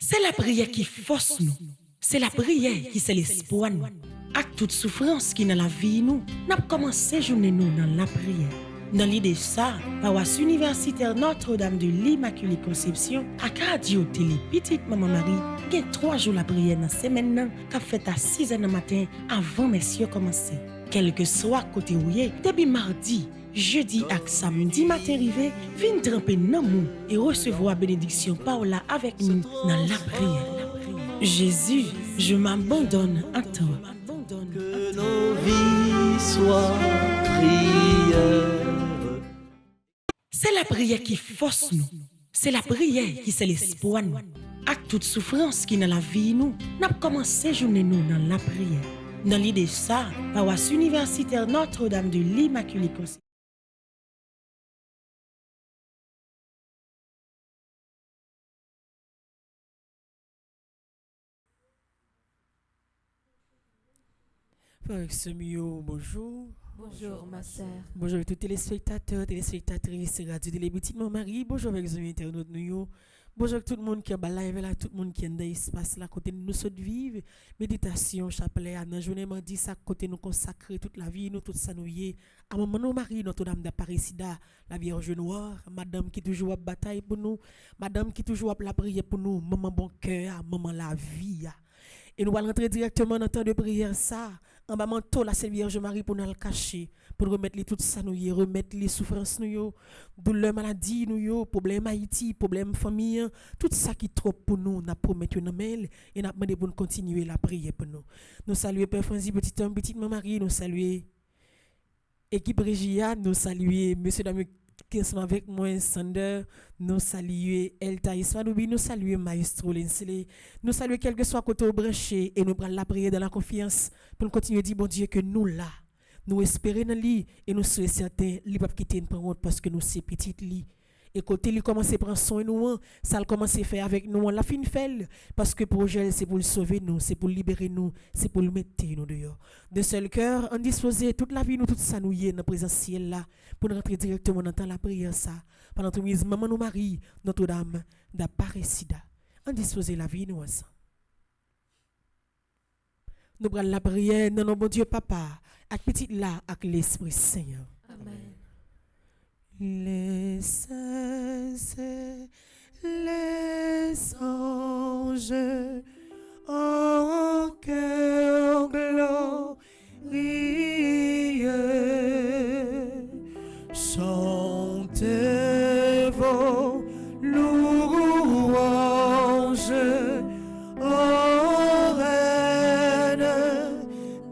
C'est la prière qui force nous. C'est la prière qui c'est l'espoir nous. Avec toute souffrance qui dans la vie nous, n'a commencé journée nous dans la prière. Dans l'idée de ça, paroisse universitaire Notre-Dame de l'Immaculée Conception, à radio télé Petite Maman Marie, il y a 3 jours la prière dans la semaine qui a fait à 6 h du matin avant messieurs commencer. Quel que soit côté où y est, depuis mardi, jeudi et samedi matin arrivé, viens tremper dans nous et recevoir bénédiction Paola avec nous dans la prière. Jésus, je m'abandonne à toi. Que nos vies soient prières. C'est la prière qui force nous. C'est la prière qui c'est l'espoir nous. Avec toute souffrance qui dans la vie nous, n'a commencé journée nous dans la prière. Dans l'idée de ça, paroisse universitaire Notre-Dame de l'Immaculée Conception. Frère Semio, bonjour. Bonjour ma sœur. Bonjour avec tous les téléspectateurs, téléspectatrices, radio télé Petite Maman Marie. Bonjour avec les internautes nous. Bonjour avec tout le monde qui est en live là, tout le monde qui est dans l'espace là, côté nous sommes vivre. Méditation, chapelet, dans journée mardi ça côté nous consacrer toute la vie, nous tout ça nous y à maman nous Marie, Notre-Dame d'Apparecida, la Vierge Noire, madame qui toujours a bataille pour nous, madame qui toujours a la prière pour nous, maman bon cœur, maman la vie. Et nous allons rentrer directement dans le temps de prière ça. En bas manteau la Sainte Vierge Marie pour nous le cacher, pour remettre les tout ça nous remettre les souffrances nous douleur maladie nous problème Haïti, problème famille, tout ça qui trop pour nous, n'a promettre nous mail et n'a demandé pour nous continuer la prière pour nous. Nous saluons Père Franzi petit homme petite maman Marie, nous saluons équipe Régia, nous saluons monsieur Damien qui est avec moi, Sander, nous saluons Elta Ismadoubi, nous saluons Maestro Lensele, nous saluons quel que soit côté au branché et nous prenons la prière dans la confiance pour nous continuer à dire, bon Dieu, que nous là, nous espérons dans lui et nous sommes certains, lui pas quitter une parole parce que nous sommes petites li. Et côté lui commence à prendre soin de nous, ça le commence à faire avec nous, la fin fait parce que le projet c'est pour le sauver nous, c'est pour le libérer nous, c'est pour le mettre nous dehors. De seul cœur, on disposé toute la vie nous tout ça nous y est dans présence ciel là pour nous rentrer directement dans la prière ça. Pendant que nous maman nous Marie, Notre-Dame d'Apparecida. On disposé la vie nous ensemble. Nous prenons la prière dans notre bon Dieu papa, avec petit là avec l'Esprit Saint. Amen. Les saints et les anges en cœur glorieux chantez vos louanges ô Reine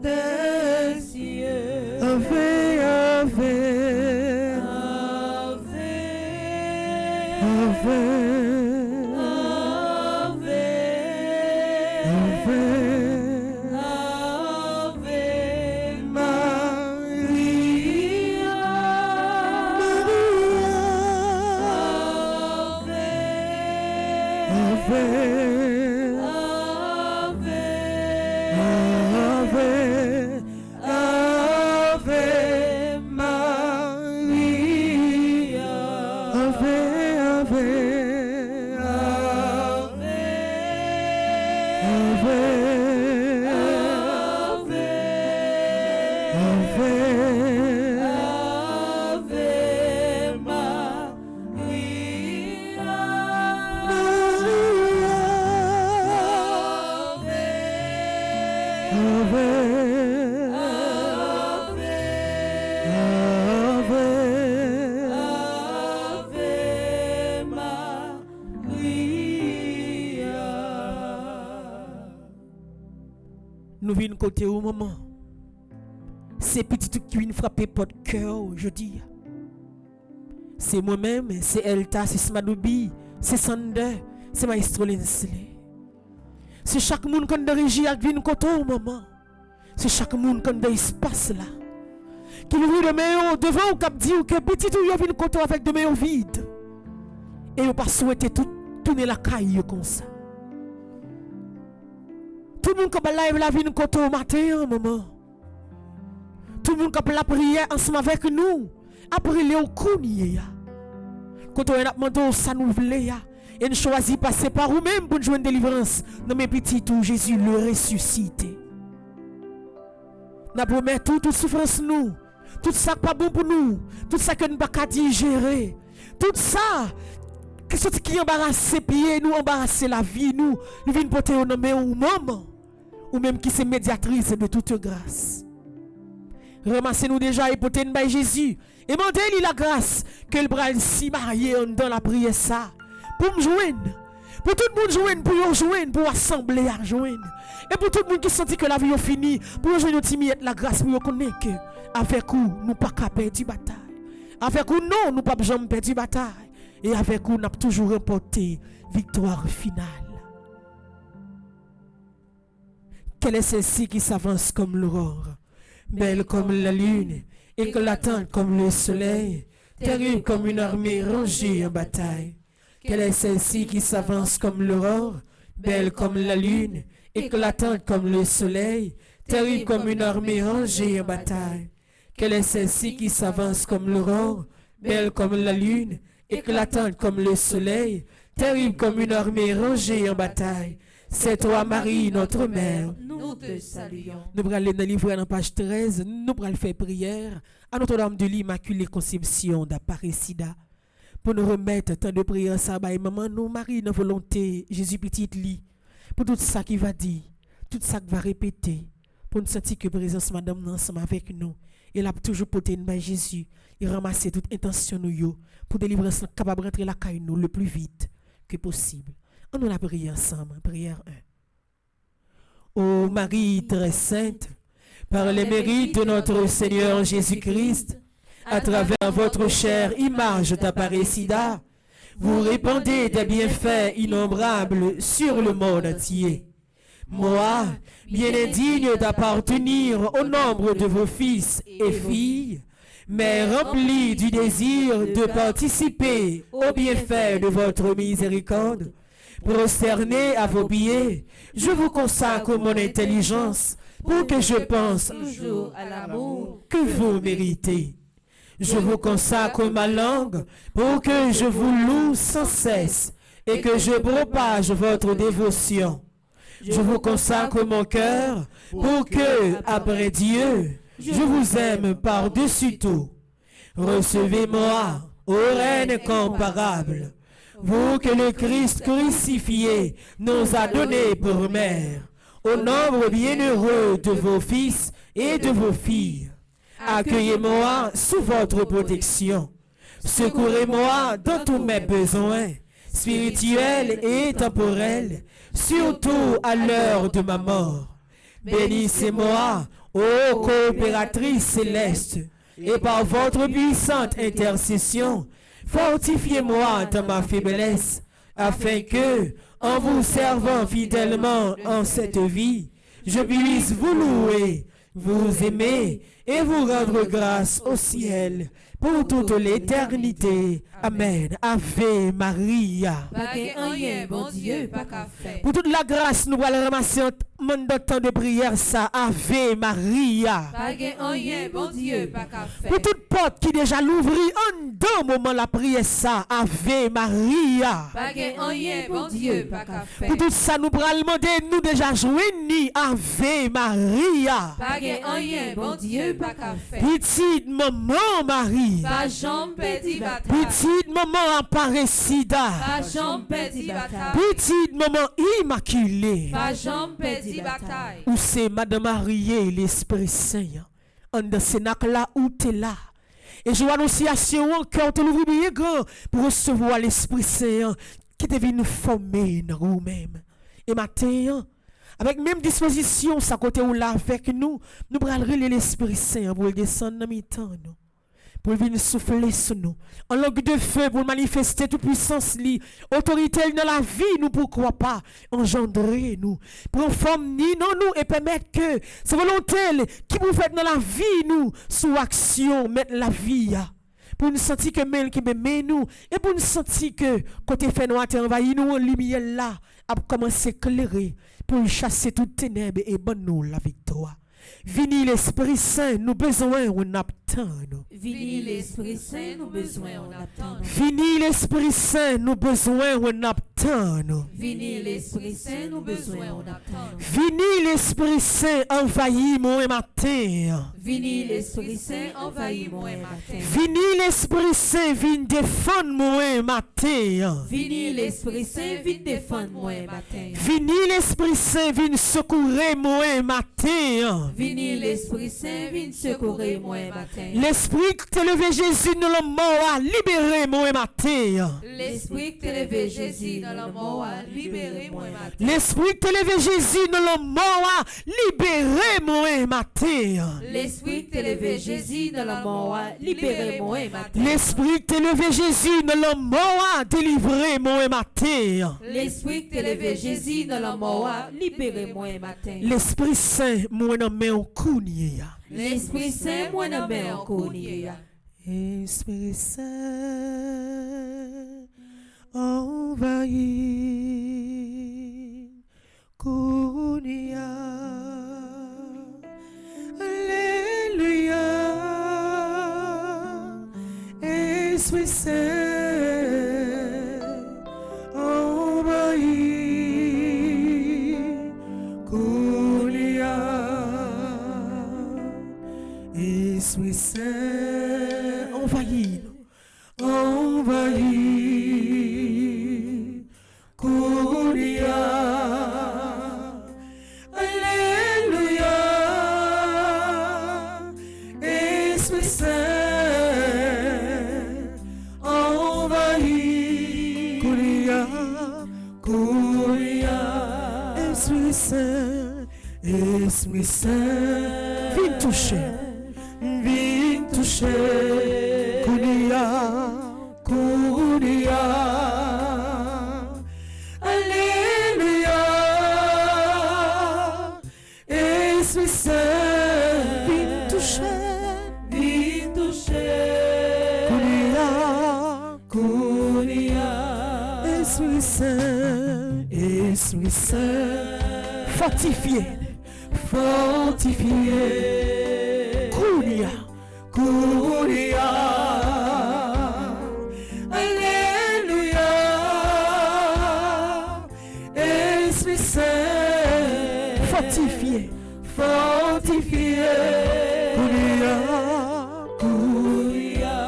des cieux. Ave, ave. Nous venons côté au moment. C'est petit tout qui vient frapper votre cœur, je dis. C'est moi-même, c'est Elta, c'est Smadoubi, c'est Sander, c'est Maestro Lensele. C'est chaque monde qui a régi avec vient côté au moment. C'est chaque monde qui a espace là. Qui lui de meilleur devant ou cap dit que petit tout vient côté avec de meilleurs vide. Et vous pas souhaiter tout tourner la caille comme ça. Tout le monde qui a live la vie côté au matin un moment. Tout le monde qui a la prière ensemble avec nous. Après les coups, quand on a demandé ça nous voulait, Et nous choisissons passer par nous-mêmes pour nous jouer une délivrance. Dans mes petits tout, Jésus le ressuscité. Nous promettons toute souffrance nous. Tout ça pas bon pour nous. Tout ça que nous ne pouvons pas digérer. Tout ça qui embarrasse pieds, nous embarrasse la vie, nous venons porter au nom ou maman. Ou même qui c'est médiatrice de toute grâce. Ramassez-nous déjà et portez-nous by Jésus. Et demandez-lui la grâce que le bras si marié dans la prière ça. Pour me joindre. Pour tout le monde joindre, pour nous joindre, pour assembler à joindre. Et pour tout le monde qui sentit que la vie est finie, pour joindre timide la grâce, pour nous connaître que avec vous, nous pas qu'à perdre la bataille. Avec vous, non, nous pas jamais perdre la bataille. Et avec vous, nous avons toujours remporté victoire finale. Quelle est celle-ci qui s'avance comme l'aurore, belle comme la lune, éclatante comme le soleil, terrible comme une armée rangée en bataille? Quelle est celle-ci qui s'avance comme l'aurore, belle comme la lune, éclatante comme le soleil, terrible comme une armée rangée en bataille? Quelle est celle-ci qui s'avance comme l'aurore, belle comme la lune, éclatante comme le soleil, terrible comme une armée rangée en bataille? C'est toi, Marie, notre mère. Nous te saluons. Nous allons aller dans le livre dans page 13. Nous allons faire prière à Notre-Dame de l'Immaculée Conception d'Aparecida. Pour nous remettre tant de prières, ça, maman, nous, Marie, notre volonté, Jésus petit lit. Pour tout ça qui va dire, tout ça qui va répéter. Pour nous sentir que présence, madame, nous ensemble avec nous. Il a toujours porté une main Jésus. Il ramasse toute intention nous pour délivrer capable de rentrer la caille nous le plus vite que possible. On nous la prière ensemble. Prière 1. Ô Marie très sainte, par les mérites de notre Seigneur Jésus-Christ, à travers votre chère image d'Aparecida, vous répandez des bienfaits innombrables sur le monde entier. Moi, bien indigne d'appartenir au nombre de vos fils et filles, mais rempli du désir de participer aux bienfaits de votre miséricorde, prosterné à vos pieds, je vous consacre mon intelligence pour que je pense toujours à l'amour que vous méritez. Je vous consacre ma langue pour que je vous loue sans cesse et que je propage votre dévotion. Je vous consacre mon cœur pour que, après Dieu, je vous aime par-dessus tout. Recevez-moi, ô Reine incomparable, vous que le Christ crucifié nous a donné pour mère, au nombre bienheureux de vos fils et de vos filles. Accueillez-moi sous votre protection. Secourez-moi dans tous mes besoins, spirituels et temporels, surtout à l'heure de ma mort. Bénissez-moi, ô coopératrice céleste, et par votre puissante intercession, fortifiez-moi dans ma faiblesse, afin que, en vous servant fidèlement en cette vie, je puisse vous louer, vous aimer et vous rendre grâce au ciel pour toute l'éternité. Amen. Ave Maria. Pas rien, bon Dieu, pas qu'à faire. Pour toute la grâce, nous allons ramasser un temps de prière, ça. Ave Maria. Pas rien, bon Dieu, pas qu'à faire. Pour toute porte qui déjà l'ouvrit, en deux moments la prière, ça. Ave Maria. Pas rien, bon Dieu, pas qu'à faire. Pour tout ça, nous allons demander, nous déjà joignis. Ave Maria. Pas rien, bon Dieu, pas qu'à faire. Petite maman Marie. Pas jambe petit bataille. Petite maman Aparecida. Pas jambe petit bataille. Petite maman immaculée. Pas jambe petit bataille. Où c'est Madame Marie et l'Esprit Saint. En de ce là où tu es là. Et je vois l'annonciation encore te l'ouvrir bien grand pour recevoir l'Esprit Saint qui te vient nous former dans nous-mêmes. Et matin, avec même disposition, ça côté où là avec nous, nous allons relayer l'Esprit Saint pour descendre dans mi-temps nous. Pour venir souffler sur nous. En langue de feu pour manifester toute puissance, autorité dans la vie, nous pourquoi pas engendrer nous. Prendre forme ni dans nous et permettre que c'est volonté qui vous fait dans la vie nous, sous action, mettre la vie. Pour nous sentir que même qui m'aime nous, et pour nous sentir que côté fait noir envahi nous en lumière là, a commencé à éclairer pour chasser toute ténèbres et bonne nous la victoire. Vini l'Esprit Saint, nous besoin on attend. Vini l'Esprit Saint, nous besoin on attend. Vini l'Esprit Saint, nous besoin on attend. Vini l'Esprit Saint, nous besoin on attend. Vini l'Esprit Saint, envahit mon matin. Vini l'Esprit Saint, envahit moi matin. Vini l'Esprit Saint, vient défendre moi matin. Vini l'Esprit Saint, vient défendre moi matin. Vini l'Esprit Saint, vient secourir moi matin. Vini l'Esprit Saint, vient secourir moi matin. L'Esprit qui t'a levé Jésus dans le mort a libéré moi matin. L'Esprit qui t'a levé Jésus dans la mort a libéré moi matin. L'Esprit qui t'a levé Jésus dans le mort a libéré moi matin. L'Esprit qui t'a levé Jésus dans la mort a libéré moi matin. L'Esprit qui t'a levé Jésus dans le mort a délivré moi matin. L'Esprit qui t'a levé Jésus dans la mort a libéré moi matin. L'Esprit Saint, moi dans main au counier. L'Esprit Saint, moi dans main en connaît. Esprit Saint, envahit Kounia. Alléluia. Esprit Saint, envahit Kounia. Esprit Saint, envahit, envahit Kounia. Alléluia. Esprit Saint, envahit Kounia, Kounia. Esprit Saint, Esprit Saint, viens toucher. Viens toucher, Kounia, Kounia. Alléluia. Esprit Saint, viens toucher, Kounia, Kounia. Esprit Saint, Esprit Saint, fortifié, fortifié. Kounia, Kounia. Alléluia. Esprit Saint, fortifié, fortifié. Kounia, Kounia.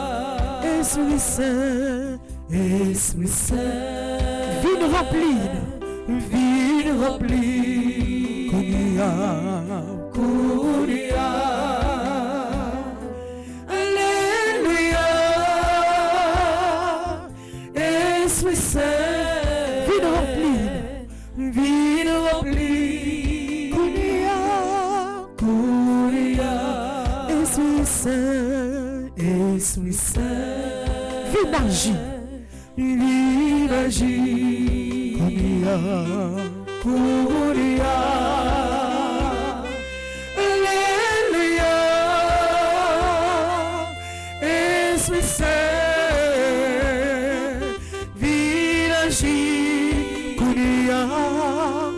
Esprit Saint, Esprit Saint, viens remplir, viens remplir. Kounia, Kounia. Esprit Saint, viens remplir, Kounia, Kounia. Esprit Saint, Esprit Saint, viens agir, Kounia, Kounia. Alléluia. Esprit Saint, Kounia,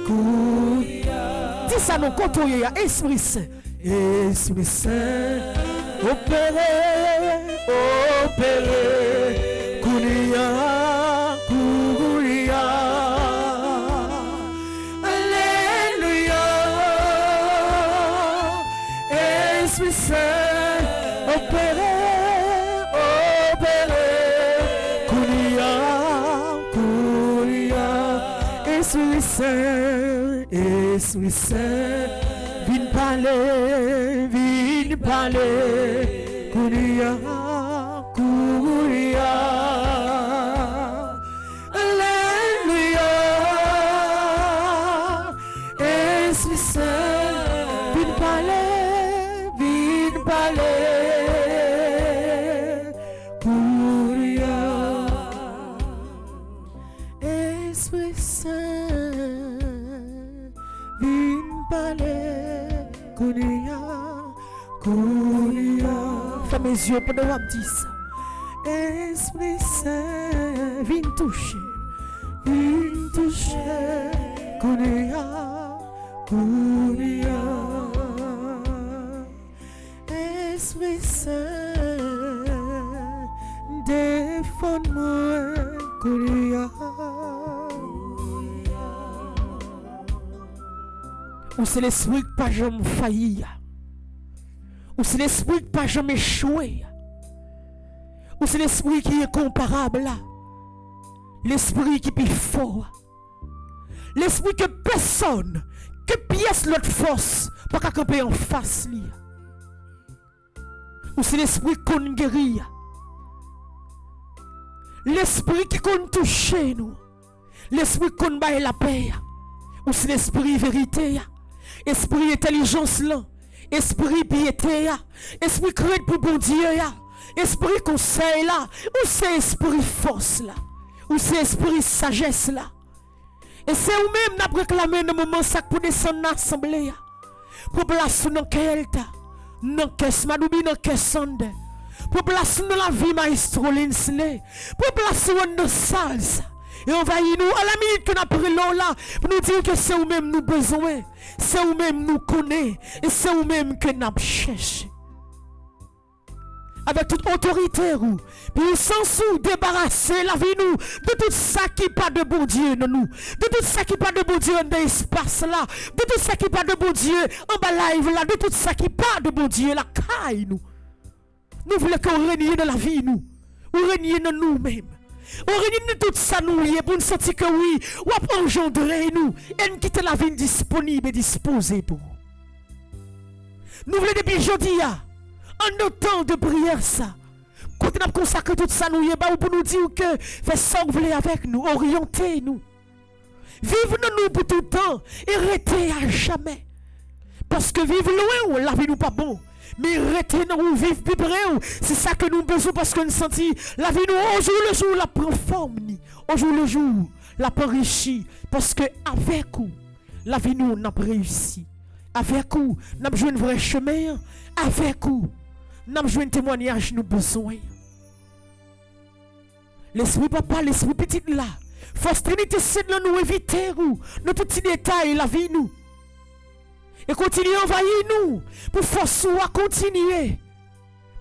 Kounia. Dis ça nous contrôler, Esprit Saint, Esprit Saint, opérez, opérez, Kounia, Kounia. Alléluia. Esprit Saint, opérez, opérez, Kounia, Kounia. Esprit Saint, Esprit Saint, viens parler, Kounia, Kounia. Alléluia. Esprit Saint, viens parler, Kounia. Esprit Saint, viens parler, Kounia, Kounia. Ferme mes yeux pendant que je dis ça. Esprit Saint, viens toucher, Kounia, Kounia. l'Esprit Saint, défends-moi, Goulia. Ou c'est l'Esprit qui pas jamais failli. Ou c'est l'Esprit qui pas jamais échoué. Ou c'est l'Esprit qui est comparable là. L'Esprit qui est plus fort. L'Esprit que personne, que pièce l'autre force, pas qu'à camper en face li. Ou c'est l'Esprit qu'on guérit. L'Esprit qui qu'on touche nous. L'Esprit qu'on baille la paix. Ou c'est l'Esprit vérité. Esprit intelligence là. Esprit piété. Esprit crainte pour bon Dieu. Esprit conseil là. Ou c'est esprit force là. Ou c'est esprit sagesse là. Et c'est vous-même qui réclamé dans le moment ça pour descendre dans l'assemblée. Pour placer dans quel tas. Dans caisse madoubi dans caisse sonde. Pour placer dans la vie maestro Linsley. Pour placer dans salle. Et on va y nous à la minute que nous pris l'eau là pour nous dire que c'est vous-même nous besoin. C'est vous-même nous connaît. Et c'est vous-même que nous cherchons. Avec toute autorité, puis sans nous débarrasser la vie nous de tout ça qui n'est pas de bon Dieu dans nous, de tout ça qui n'est pas de bon Dieu dans l'espace là, de tout ça qui n'est pas de bon Dieu en bas live là, de tout ça qui n'est pas de bon Dieu la caille nous. Nous voulons qu'on règne dans la vie nous, ou règne dans nous-mêmes. On règne dans tout ça nous pour nous sentir que oui, ou après engendrer nous et nous quitter la vie disponible et disposée pour nous. Nous voulons depuis aujourd'hui en nos temps de prière ça. Quand on a consacré tout ça nous pour nous dire que faites ça vous voulez avec nous, orientez nous. Vivez nous pour tout le temps et restez à jamais. Parce que vivre loin, la vie nous pas bon. Mais restez nous, vivre plus près, c'est ça que nous besoin parce que nous sentons la vie nous au jour le jour la prend forme, au jour le jour la prend enrichie parce que avec vous la vie nous n'a pas réussi. Avec vous nous avons joué un vrai chemin. Avec vous nous avons joué un témoignage nous besoin. L'esprit papa, l'esprit petit là. Force Trinité c'est de nous éviter nous tous les détails la vie nous. Et continuer à envahir nous pour force à continuer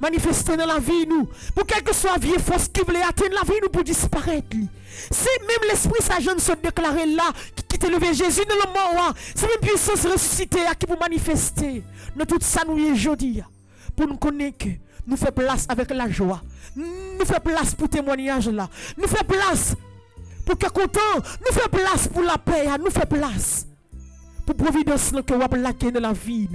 manifester dans la vie nous pour quelle que soit la vieille force qui voulait atteindre la vie nous pour disparaître. C'est même l'esprit sage se déclarer là qui t'a levé Jésus dans le mort. C'est même puissance ressuscitée qui pour manifester dans tout ça nous aujourd'hui pour nous connaître que nous fait place avec la joie. Nous fait place pour témoignage là. Nous fait place pour que content. Nous fait place pour la paix. Nous fait place pour providence que vous avez laqué dans la vie.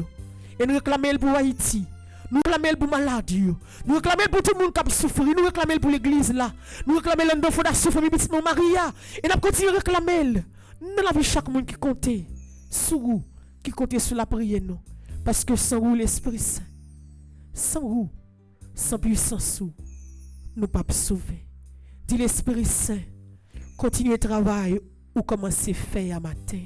Et nous réclamons pour Haïti. Nous réclamons pour maladie. Nous réclamons pour tout le monde qui a souffert. Nous réclamons pour l'église là. Nous réclamons l'homme de fondation famille petite Maria. Et nous continuons à réclamer dans la vie chaque monde qui compte sur vous, qui compte sur la prière. Non. Parce que sans vous, l'Esprit Saint, sans vous, sans puissance, nous ne pouvons pas sauver. Dis l'Esprit Saint, continuez le travail ou commencez à faire à matin.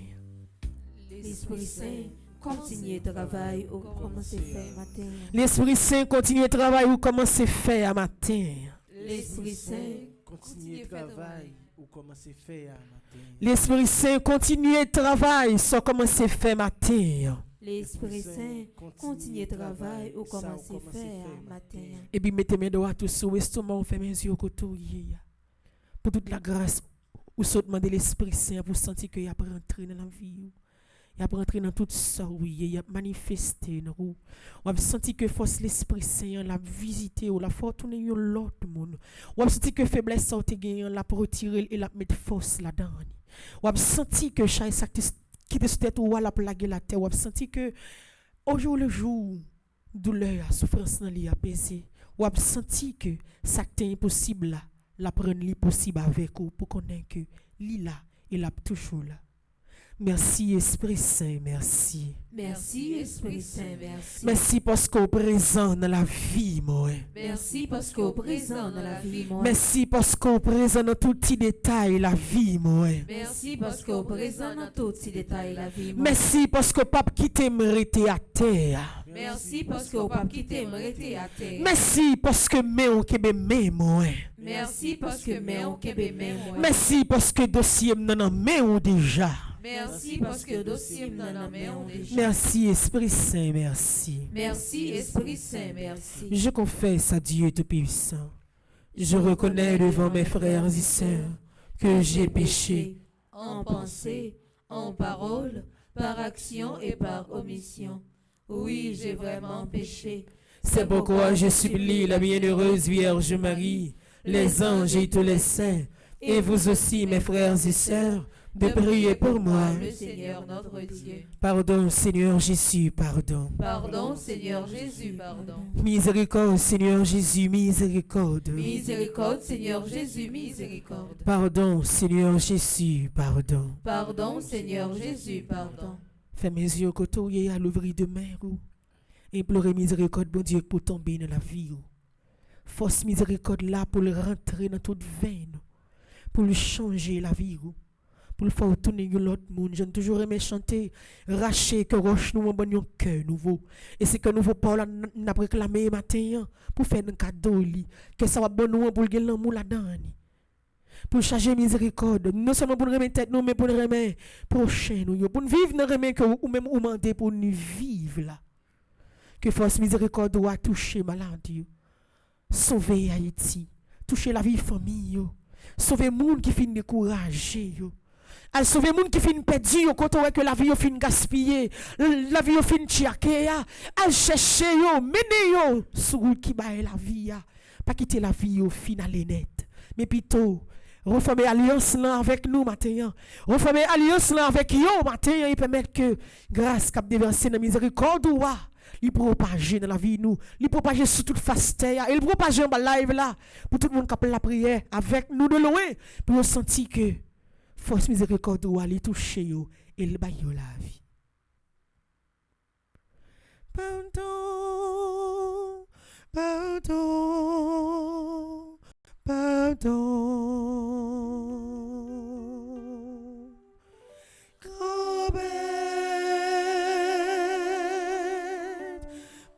L'Esprit Saint, continuez le travail ou commencez à faire à matin. L'Esprit Saint, continuez le travail ou commencez à faire à matin. L'Esprit Saint, Continuez le travail ou commencez à faire à matin. L'Esprit Saint, continuez le travail sans commencer à faire matin. L'Esprit Saint, continuez le travail ou commencez à faire à matin. Et puis mettez mes doigts tous sur l'estomac, fait mes yeux autour pour toute la grâce ou se demander l'Esprit Saint pour sentir qu'il y a rentré dans la vie. Il a rentré dans tout ça, oui, il a manifesté dans vous. On a senti que force l'Esprit Saint l'a visité ou l'a fortuné l'autre monde. On a senti que faiblesse a été gagnée, l'a retirer et l'a mettre force là-dedans. On a senti que chaque qui était sur tête ou l'a plagué la terre. On a senti que au jour le jour, douleur, souffrance dans l'y apaisé. On a senti que ça qui est impossible là, la prendre l'impossible avec vous pour connaître que l'île là, il a toujours là. Merci Esprit Saint, merci. Merci Esprit Saint, merci. Merci parce qu'au présent dans la vie, moi. Merci parce qu'au présent dans la vie, moi. Merci parce qu'au présent dans tout petit détail la vie, moi. Merci parce qu'au présent dans tout petit détail la vie, moi. Merci parce que pape qui t'aime rester à terre. Merci parce qu'au pape qui t'aime rester à terre. Merci parce que mais on kebe mais moi. Merci parce que mais on kebe mais moi. Merci parce que dossier m'nan mais on déjà. Merci parce que dossier dans la main déjà. Merci Esprit Saint, merci. Merci Esprit Saint, merci. Je confesse à Dieu Tout-Puissant. Je reconnais devant mes frères et sœurs que j'ai péché En pensée, en parole, par action et par omission. Oui, j'ai vraiment péché. C'est pourquoi je supplie la bienheureuse Vierge Marie, les anges et tous les saints, et vous aussi, mes frères et sœurs, de prier pour moi. Le Seigneur notre Dieu. Pardon, Seigneur Jésus, pardon. Pardon, Seigneur Jésus, pardon. Miséricorde, Seigneur Jésus, miséricorde. Miséricorde, Seigneur Jésus, miséricorde. Pardon, Seigneur Jésus, pardon. Pardon, Seigneur Jésus, pardon. Fais mes yeux côtoyer à l'ouvrir de mer. Implorez miséricorde, bon Dieu, pour tomber dans la vie. Force miséricorde là pour le rentrer dans toute veine. Pour le changer la vie. Pour le faire tourner l'autre monde. J'aime toujours aimer chanter, racher, que roche nous bon un cœur nouveau. Et c'est que nouveau Paul n'a réclamé matin pour faire un cadeau que ça va bon nous pour le l'amour là-dedans. Pour changer miséricorde, non seulement pour nous remettre tête nous, mais pour nous remettre prochain nous, pour nous vivre dans le que ou même ou demander pour nous vivre là. Que force miséricorde doit toucher malade, sauver Haïti, toucher la vie famille, sauver monde qui finit découragé. Elle sauver monde qui finit perdu quand on voit que la vie finit gaspillée, la vie finit chiaké, elle chercher yo, mener yo sur qui baille la vie, pas quitter la vie au final net, mais plutôt reformer alliance là avec nous matin, reformer alliance là avec yo matin et permettre que grâce cap déverser dans miséricorde il propager dans la vie nous, il propager sur toute face terre, il propager en bas live là pour tout le monde qui appelle la prière avec nous de loin pour sentir que force miséricorde ou aller toucher yo et le bailler la vie. Pardon, pardon, pardon.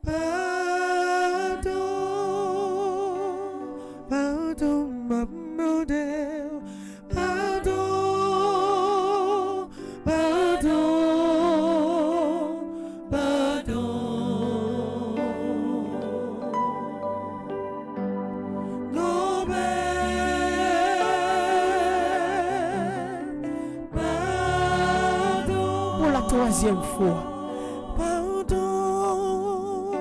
Pardon, pardon, ma modèle. Pardon, pardon, pardon. Pardon. Pour la troisième fois. Pardon,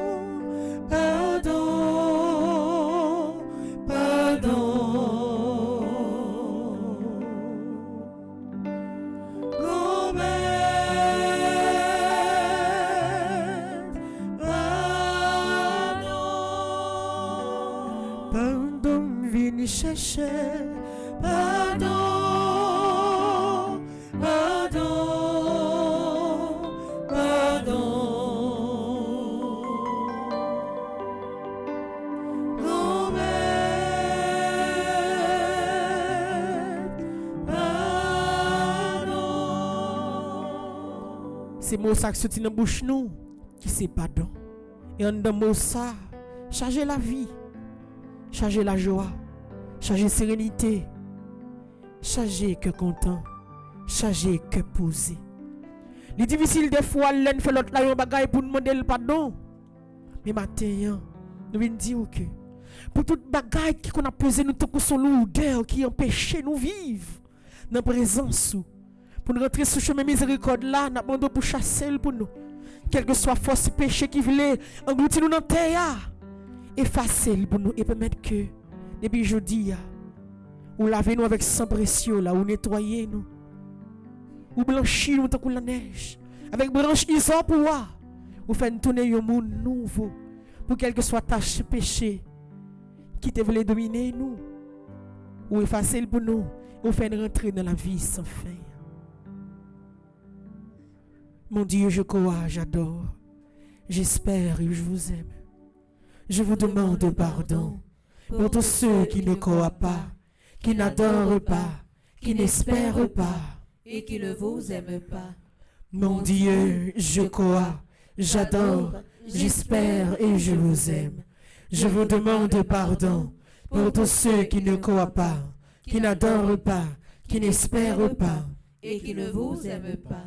pardon, pardon. Pardon, viens chercher. Pardon, pardon, pardon. C'est mot ça qui sorti dans bouche nous qui c'est pardon. Et en dans mot ça, charger la vie, charger la joie, charger sérénité, charger que content, charger que posé. Il est difficile des fois l'un fait l'autre là un bagaille pour demander le pardon. Mais maintenant, nous venons dire que pour toute bagaille qu'on a posé nous tant que son lourdeur qui empêche nous vivre dans la présence pour nous rentrer sur le chemin miséricorde là, nous avons pour chasser pour nous. Quelle que soit force péché qui voulait engloutir nous dans la terre, effacer pour nous et permettre que, depuis jeudi, ou laver nous avec sang précieux là, ou nettoyer nous, ou blanchir nous tant que la neige, avec branche isor pour voir, ou faire tourner un monde nouveau, pour quelle que soit tâche péché qui te voulait dominer nous, ou effacer pour nous, ou faire rentrer dans la vie sans fin. Mon Dieu, je crois, j'adore, j'espère et je vous aime. Je vous demande pardon pour tous ceux qui ne croient pas, qui n'adorent pas, qui n'espèrent pas et qui ne vous aiment pas. Mon Dieu, je crois, j'adore, j'espère et je vous aime. Je vous demande pardon pour tous ceux qui ne croient pas, qui n'adorent pas, qui n'espèrent pas et qui ne vous aime pas.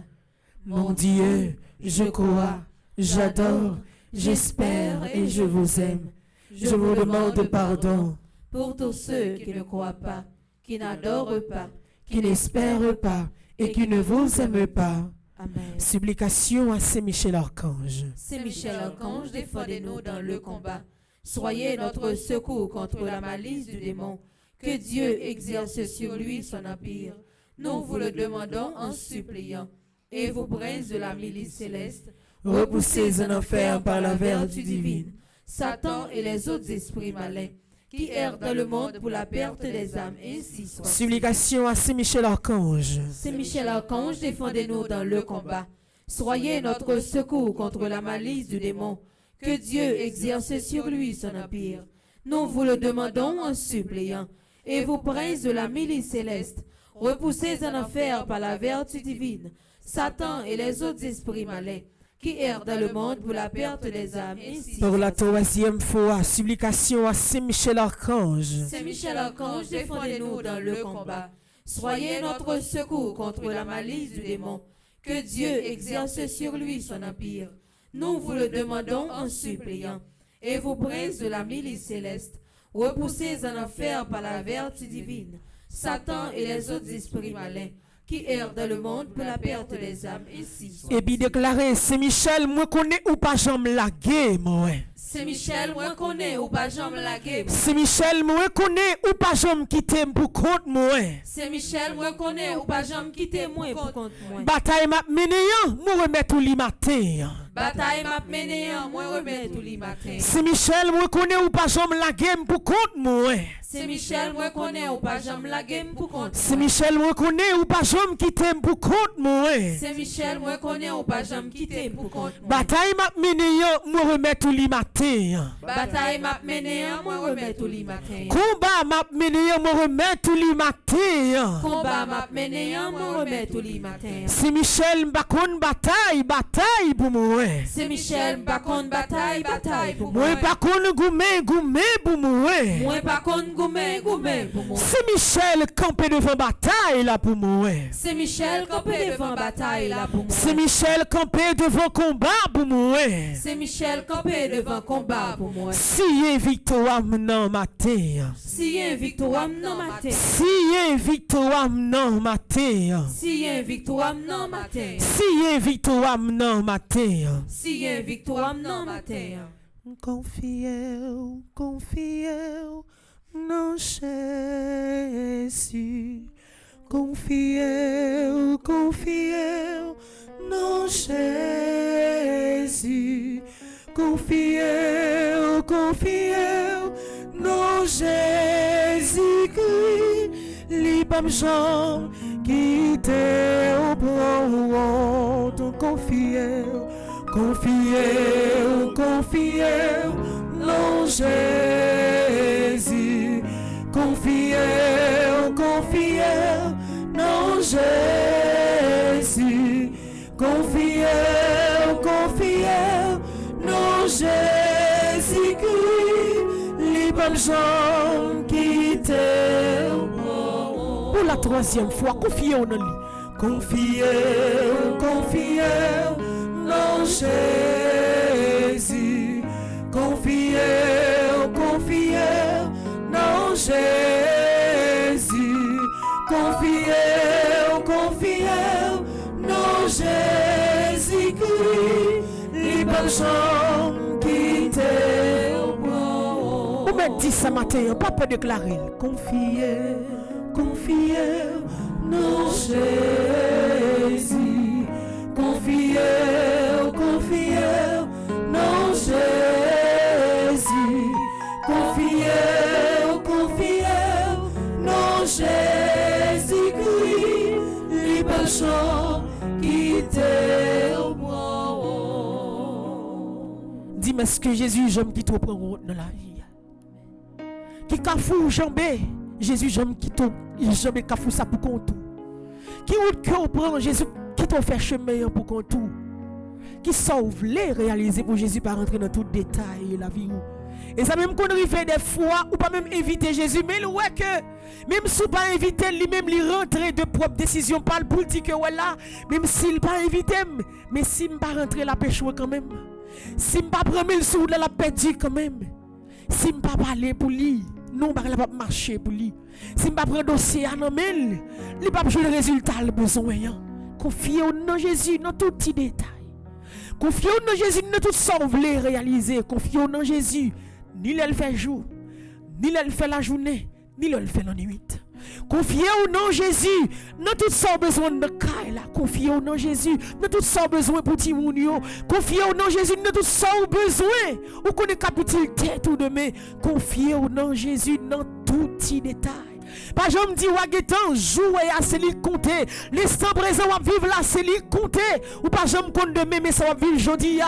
Mon Dieu, je crois, j'adore, j'espère et je vous aime. Je vous demande pardon pour tous ceux qui ne croient pas, qui n'adorent pas, qui n'espèrent pas et qui ne vous aiment pas. Amen. Supplication à Saint Michel Archange. Saint Michel Archange, défendez-nous dans le combat. Soyez notre secours contre la malice du démon. Que Dieu exerce sur lui son empire. Nous vous le demandons en suppliant. Et vous, princes de la milice céleste, Repoussez en enfer par la vertu divine Satan et les autres esprits malins qui errent dans le monde pour la perte des âmes, ainsi soit. Supplication à Saint Michel Archange. Saint Michel Archange, défendez-nous dans le combat. Soyez notre secours contre la malice du démon. Que Dieu exerce sur lui son empire. Nous vous le demandons en suppliant. Et vous, princes de la milice céleste, repoussez en enfer par la vertu divine Satan et les autres esprits malins qui errent dans le monde pour la perte des âmes, ainsi Pour la soit. troisième fois, supplication à Saint Michel Archange. Saint Michel Archange, défendez-nous dans le combat. Soyez notre secours contre la malice du démon. Que Dieu exerce sur lui son empire. Nous vous le demandons en suppliant. Et vous, princes de la milice céleste, repoussez en enfer par la vertu divine Satan et les autres esprits malins qui errent dans le monde pour la perte des âmes, ainsi soit. Et puis déclaré, Saint Michel, moi connais ou pas jambe la guerre, moi. Saint Michel, moi connais ou pas jambe la guerre. Saint Michel, moi connais ou pas jambe quitter pour compte, moi. Saint Michel, moi connais ou pas jambe quitter moi pour compte moi. Bataille m'a mené, moi remet tout li matin. Bataille m'a mené, moi remet tout les matins. Saint Michel, moi connais ou pas jambe la guerre pour compte, moi. Saint Michel, moi connais ou pas jambe la guerre pour compte Saint moi. Michel, moi connais ou pas jambe quitter pour compte, moi. Saint Michel, moi connais ou pas jambe quitter pour compte moi. Bataille m'a mené, moi remet tout li matin. Bataille m'a mené, moi remet tout les matins. Combat m'a mené, moi remet tout li matin. Combat m'a mené, moi remet tout les matins. Saint Michel, m'bakon bataille pour moi. Saint Michel, pas contre bataille pour moi. Moi pas kon goumé pour moi. Moi pas contre goumé pour moi. Saint Michel campé devant bataille là pour moi. Saint Michel, campé devant bataille là pour moi. Saint Michel campé devant combat pour moi. Saint Michel, campé devant combat pour moi. Si y victoire non matin. Si y a une victoire, non matin. Si y victoire non matin. Si y a une victoire, non matin. Si y victoire non matin. Si y a une victoire, non matin. Confiez, non Jésus. Confiez, non Jésus. Confiez, non Jésus-Christ. Libre jambe qui t'est au bras. Confiez, non Jésus. Confiez, non Jésus. Confiez, non Jésus-Christ. Libre jambe qui t'est au bras. Pour la troisième fois, confiez en lui. Confiez, non Jésus. Confiez, non Jésus. Confiez, non Jésus-Christ. Libre jambe qui t'est au bras. Ou même dit ce matin, pas peut déclarer. Confiez, non Jésus. Confiez, non Jésus. Confiez, non Jésus-Christ. Libre chant qui t'est au bras. Dis-moi ce que Jésus, j'aime qui te prend route dans la vie. Qui cafou jambé, Jésus, j'aime qui te jambé cafou ça pour compte. Qui route que prend Jésus qui te fait chemin pour compte. Qui sauve les réaliser pour Jésus par rentrer dans tout détail la vie. Et ça même qu'on arrive des fois, ou pas même inviter Jésus, mais ouais que, même si pas inviter lui-même, lui rentrer de propre décision, parle pour dire que voilà, même s'il pas invité, mais s'il pas rentrer la péché quand même, s'il pas prendre le sou de la perdu quand même, s'il pas parler pour lui, non pas pas marcher pour lui, s'il pas prendre dossier à non mais, il pas jouer le résultat le besoin. Confiez en Jésus dans tout petit détail. Confiez en Jésus dans tout ça que vous voulez réaliser. Confiez en Jésus. Ni le fait jour, ni le fait la journée, ni le fait la nuit. Confiez en Jésus dans tout ça besoin de Kaila. Confiez en Jésus dans tout ça besoin pour Timounio. Confiez en Jésus dans tout ça besoin. Ou qu'on est capitule tête ou demain. Confiez en Jésus dans tout petit détail. Pas je me dis wagetan jouer à celui compter l'instant présent va vivre là c'est lui compter ou pas je me compte demain mais ça va vivre aujourd'hui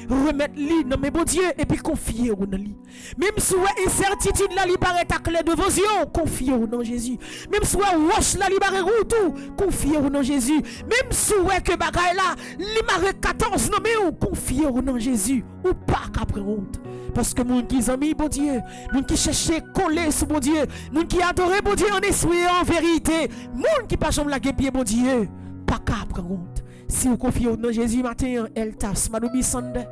remettre lui dans mes bon Dieu et puis confier au dans lui même si incertitude là lui paraît à clé de vos yeux confiez au nom Jésus même si roche là lui paraît tout confiez au nom Jésus même si que bagaille là lui paraît 14 non mais confiez au nom Jésus ou pas qu'après honte. Parce que mon qui amis bon Dieu, mon qui cherche coller sur bon Dieu, mon qui adore bon Dieu en esprit et en vérité, mon qui pas jamais la pied bon Dieu, pas qu'à prendre honte. Si vous confiez au nom de Jésus matin, elle tasse Madoubi Sande,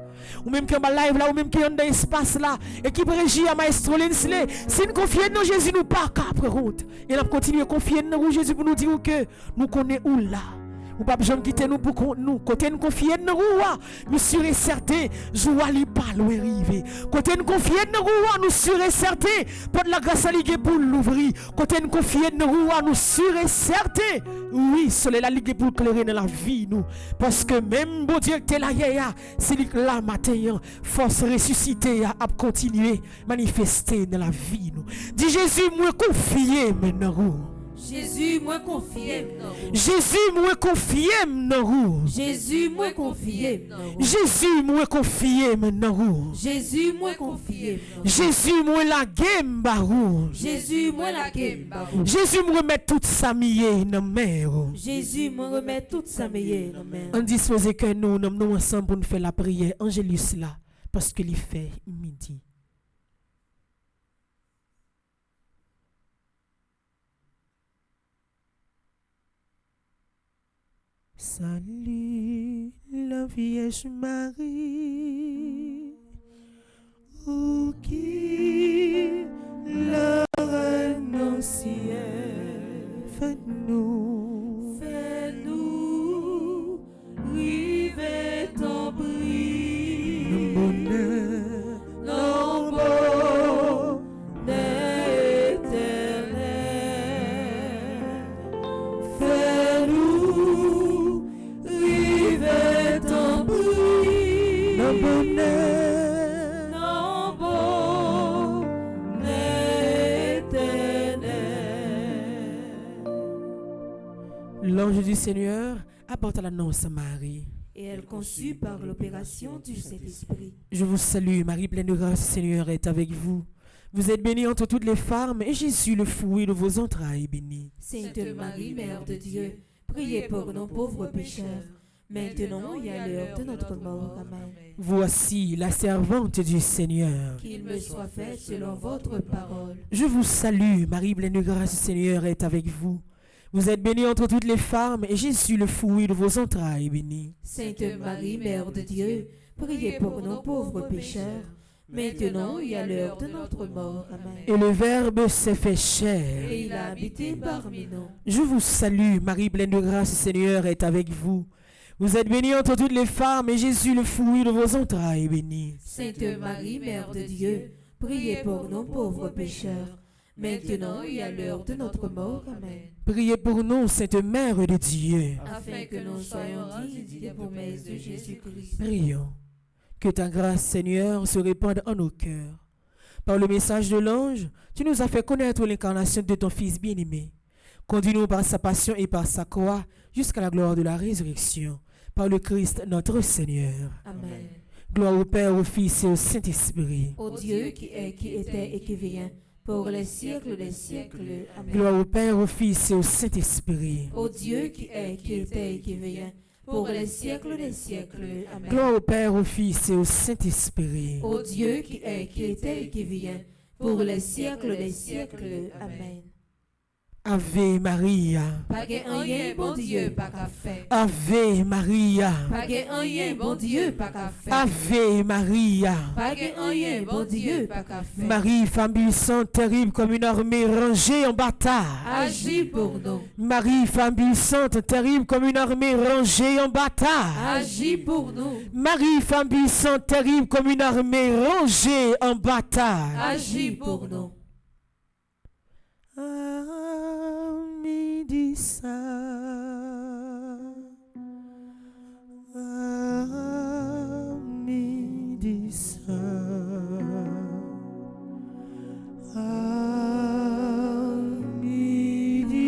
ou même qui est en live là, ou même qui est dans l'espace là, et qui régit à Maestro Lensle, si nous confions dans Jésus, nous pas qu'à prendre honte. Et nous continuons à confier dans Jésus pour nous dire que nous connaissons où là. Ou pas besoin de quitter nous pour nous. Côté nous confier dans nous, nous sûr et certain, joie li pas loin arriver. Côté nous confier dans nous sûr et certain, pour la grâce à ligue pour l'ouvrir. Côté nous confier dans nous sûr et certain, oui, soleil la ligue pour éclairer dans la vie nous. Parce que même bon Dieu que là hier, c'est là matin, force ressuscitée à continuer manifester dans la vie nous. Dis Jésus, moi confier maintenant vous. Jésus, moi confié. Jésus, moi confié maintenant. Jésus, moi confié. Jésus, moi confié maintenant. Jésus, moi confié. Jésus, moi la game barou. Jésus, moi la game. Jésus, moi remet toute sa mienne dans mer. Jésus, moi remet toute sa mienne dans mer. On dispose que nous ensemble pour nous faire la prière. Angélus là, parce qu'il fait midi. Salut la Vierge Marie, ou qui la annonciait, faites-nous river ton bris, le bonheur, l'ange du Seigneur apporte l'annonce à Marie. Et elle conçut par l'opération du Saint-Esprit. Je vous salue, Marie, pleine de grâce, le Seigneur est avec vous. Vous êtes bénie entre toutes les femmes, et Jésus, le fruit de vos entrailles, est béni. Sainte Marie, Mère de Dieu, priez pour nos pauvres pécheurs, maintenant et à l'heure de notre mort. Amen. Voici la servante du Seigneur. Qu'il me soit fait selon votre parole. Je vous salue, Marie, pleine de grâce, le Seigneur est avec vous. Vous êtes bénie entre toutes les femmes, et Jésus, le fruit de vos entrailles, est béni. Sainte Marie, Mère de Dieu, priez pour nos pauvres pécheurs, maintenant et à l'heure de notre mort. Amen. Et le Verbe s'est fait chair. Et il a habité parmi nous. Je vous salue, Marie, pleine de grâce, le Seigneur est avec vous. Vous êtes bénie entre toutes les femmes, et Jésus, le fruit de vos entrailles, est béni. Sainte Marie, Mère de Dieu, priez pour nos pauvres pécheurs, maintenant et à l'heure de notre mort. Amen. Priez pour nous, Sainte Mère de Dieu. Afin que nous soyons dignes des promesses de Jésus-Christ. Prions. Que ta grâce, Seigneur, se répande en nos cœurs. Par le message de l'ange, tu nous as fait connaître l'incarnation de ton Fils bien-aimé. Conduis-nous par sa passion et par sa croix jusqu'à la gloire de la résurrection. Par le Christ, notre Seigneur. Amen. Gloire au Père, au Fils et au Saint-Esprit. Ô Dieu qui est, qui était et qui vient, pour les siècles des siècles. Amen. Gloire au Père, au Fils et au Saint-Esprit. Ô Dieu qui est, qui était et qui vient, pour les siècles des siècles. Amen. Gloire au Père, au Fils et au Saint-Esprit. Ô Dieu qui est, qui était et qui vient, pour les siècles des siècles. Amen. Ave Maria. Pas gain rien, bon Dieu, pas qu'à faire. Ave Maria. Pas gain rien, bon Dieu, pas qu'à faire. Ave Maria. Pas gain rien, bon Dieu, pas qu'à faire. Marie, femme puissante, terrible comme une armée rangée en bataille. Agis pour nous. Marie, femme puissante, terrible comme une armée rangée en bataille. Agis pour nous. Marie, femme puissante, terrible comme une armée rangée en bataille. Agis pour nous. Amidissa, Amidissa,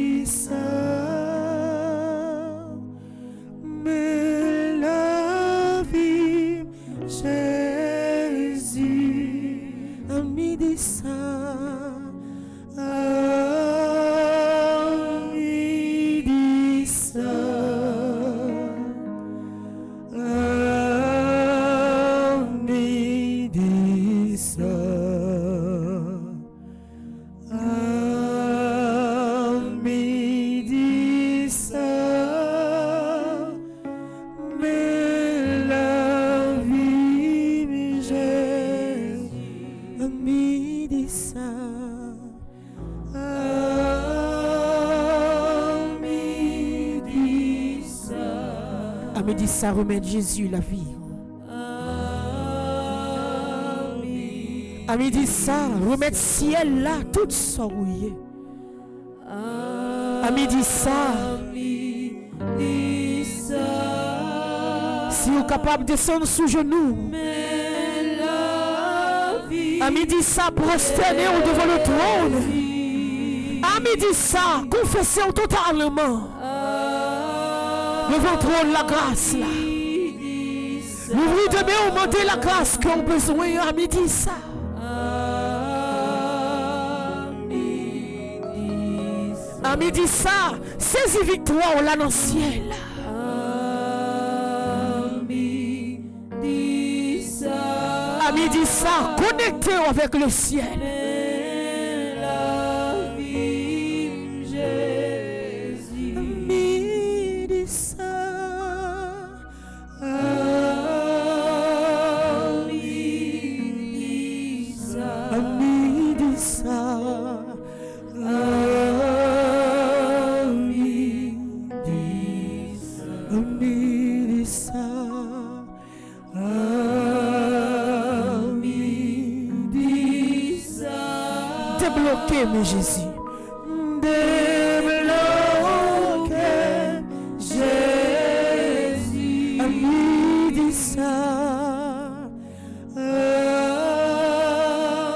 Amidissa, mais la vie Jésus, Amidissa. Ça remet Jésus la vie. À midi ça, remettre ciel là, tout s'enrouiller. À midi ça, si vous êtes capable de descendre sous genoux, à midi ça, prosterner devant le trône. À midi ça, confesser totalement. Devant trop la grâce là. L'ouvrir demain, on demande la grâce qu'on a besoin à midi ça. À midi ça, saisis victoire là dans le ciel. À midi ça, connectez avec le ciel. Débloquez, mais Jésus. Débloquez, Jésus. À midi ça.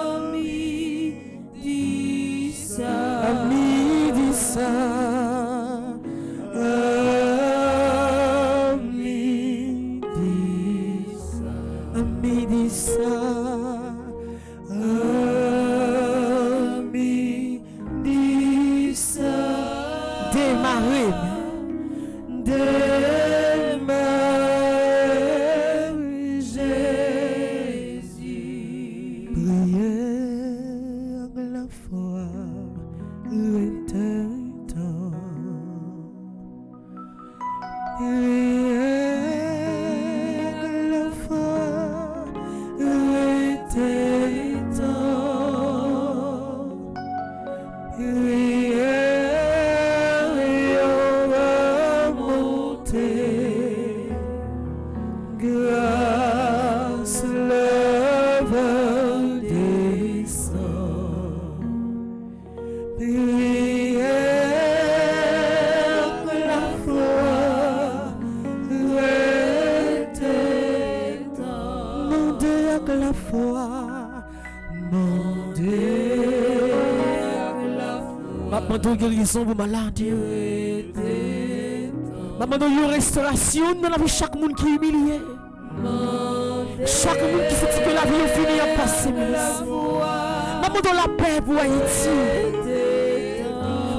À midi ça. À midi ça. À midi ça. À midi ça. Guérison pour maladie. Maman, une restauration dans la vie de chaque monde qui est humilié. Chaque monde qui fait que la vie est finie à passer. Maman, dans la paix pour Haïti.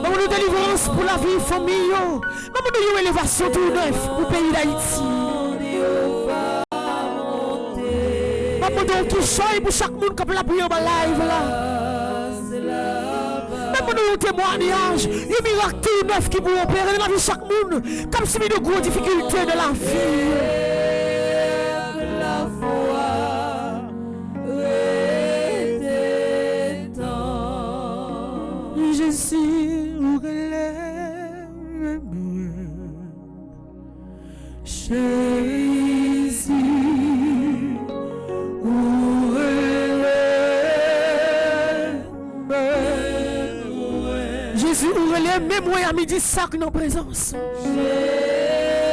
Maman, Maman de délivrance pour la vie, famille. Maman de élévation tout neuf pour le pays d'Haïti. Maman de qui choisit pour chaque monde qui a la prière en live là. Maman de un témoignage, un miracle tout neuf qui peut opérer dans la vie de chaque monde. Comme si il y a de grosses difficultés de la vie. Jésus, Jésus, même moi à midi sac dans présence.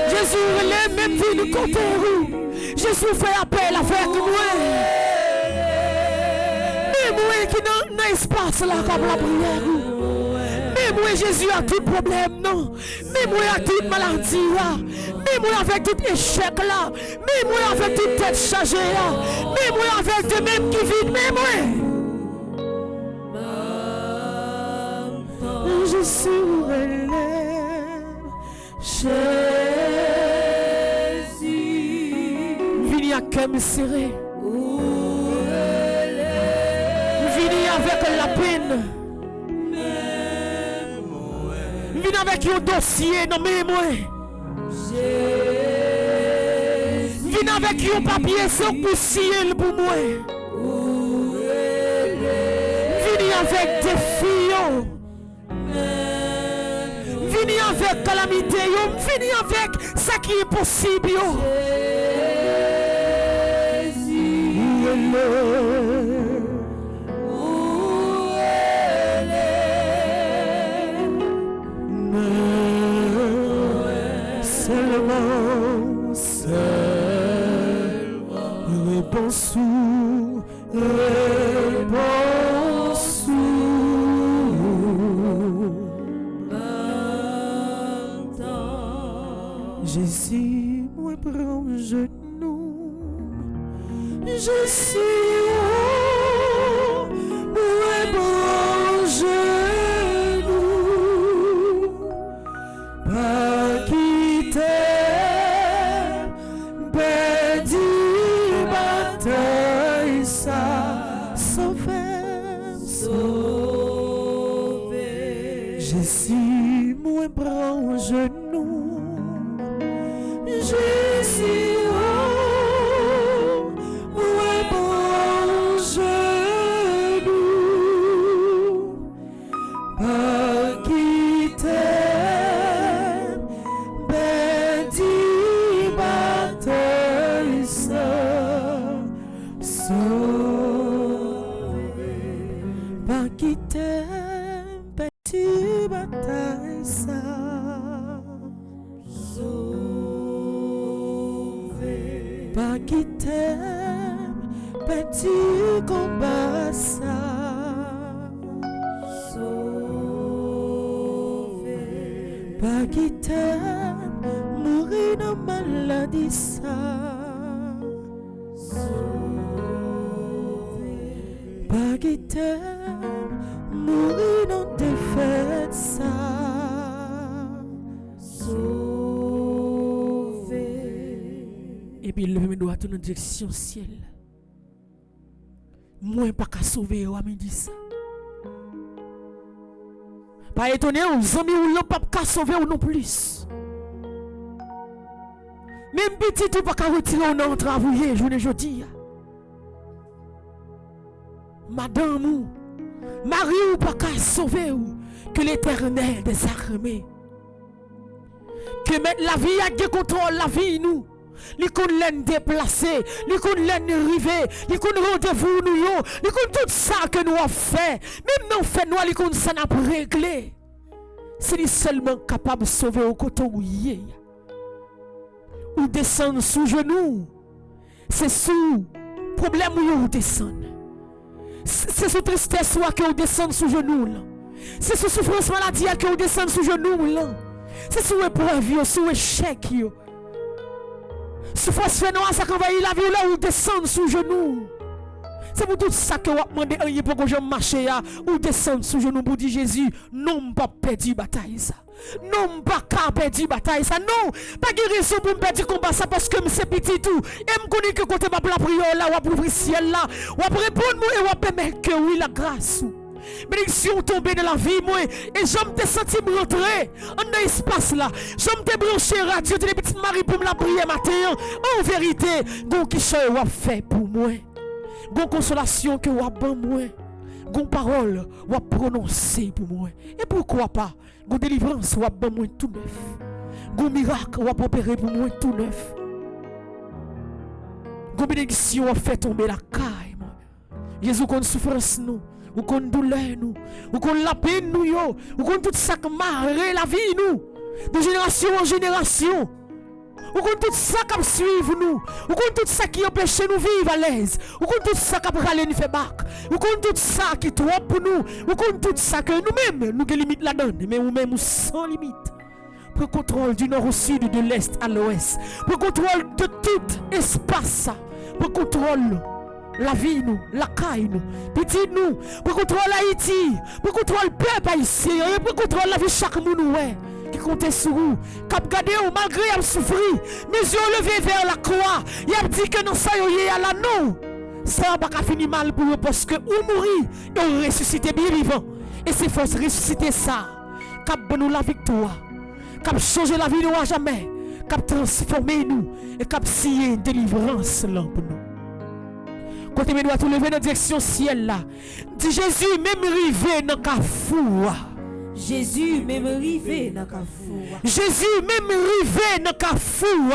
Jésus, même vie nous compter. Jésus fait appel avec moi. Même moi qui dans l'espace là comme la prière. Même moi Jésus a tout problème non. Même moi a toute maladie là. Même moi avec tout échec là. Même moi avec toute tête chargée là. Même moi avec de même qui vide. Même moi. Jésus relève. Jésus. Viens à cœur serré. Viens avec la peine. Viens avec un dossier dans mes mains. Viens avec un papier sans poussière pour moi. Viens avec des filles. Viens avec calamité. Viens avec ce qui est possible. Seulement, réponse, Jésus, moi prends genou, Jésus, moi prends genou, pas quitter, bédi bataille ça, sauver, Jésus, moi prends genou. Jésus, ouais, bon genou, pas quitter, bédi bataille sauver, pas quitter, bédi bataille pas qui t'aime, petit combat ça. Pas qui t'aime, mourir dans maladie ça. Pas qui t'aime, mourir dans défaite ça. Et puis lever mes doigts dans direction ciel. Moi pas qu'à sauver à midi ça. Pas étonné aux amis ou l'on pas qu'à sauver ou non plus. Même petit tout pas qu'à retirer ou non travailler journée jeudi. Madame ou Marie ou pas qu'à sauver ou que l'Éternel des armées. Que la vie a de contrôle la vie nous. Li kon len déplacé, li kon len rivé, li kon rendez-vous nous yo, li kon tout ça que nous avons fait, même non fait nous li kon ça n'a pas réglé. C'est lui seulement capable de sauver au coton ou descendre sous genou. C'est sous problème où descendre. C'est sous tristesse que vous descendre sous genou là. C'est sous souffrance maladie que vous descendre sous genou là. C'est sous épreuve, sous échec yo. Si force fait noir, ça envahit la vie là où descendre sous genou. C'est pour tout ça que vous demandez rien pour que je marche ou descendre sous genou pour dire Jésus, non pas perdu bataille ça. Non pas qu'à perdre bataille ça. Non, pas de raison pour me perdre combat ça parce que c'est petit tout. Et me connaît que côté ma prière là, ou ouvrir ciel là, ou répondre moi et ou permettre que oui la grâce. Bénédiction tombée dans la vie moi et j'aime te sentir me rentrer en espace là. J'aime te brancher radio de les petites Marie pour me la prier matin. En vérité, donc qui soit ou fait pour moi. Gon consolation que ou ban moi. Gon parole ou prononcer pour moi. Et pourquoi pas gon délivrance ou ban moi tout neuf. Gon miracle ou opérer pour moi tout neuf. Gon bénédiction ou fait tomber la caille moi. Jésus qu'on souffrance nous. Ou qu'on douleur nous, ou qu'on la peine nous yo, ou qu'on tout ça qui marre la vie nous, de génération en génération, ou qu'on tout ça qui suivre nous, ou qu'on tout ça qui empêche nous vivre à l'aise, ou qu'on tout ça qui râler nous fait bac, ou qu'on tout ça qui trop pour nous, ou qu'on tout ça que nous-mêmes nous qui limite la donne, mais nous-mêmes sans limite. Pour contrôle du nord au sud, de l'est à l'ouest, pour contrôle de tout espace, pour contrôle la vie nous, la caille nous, petit nous, pour contrôler Haïti, pour contrôler le peuple haïtien, pour contrôler la vie chaque monde ouais, qui compte sur vous, cap gardé ou malgré y souffrir, mais yeux levés vers la croix, y a dit que non ça y a là non, ça va pas finir mal pour eux parce que ou mourir et ressusciter bien vivant, et c'est force ressusciter ça, cap nous la victoire, cap changer la vie nous à jamais, cap transformer nous et cap scier délivrance là pour nous. Quand tu dois tout lever dans la direction ciel là. Dis Jésus même rivé dans Kafou. Jésus même rivé dans Kafou. Jésus même rivé dans Kafou.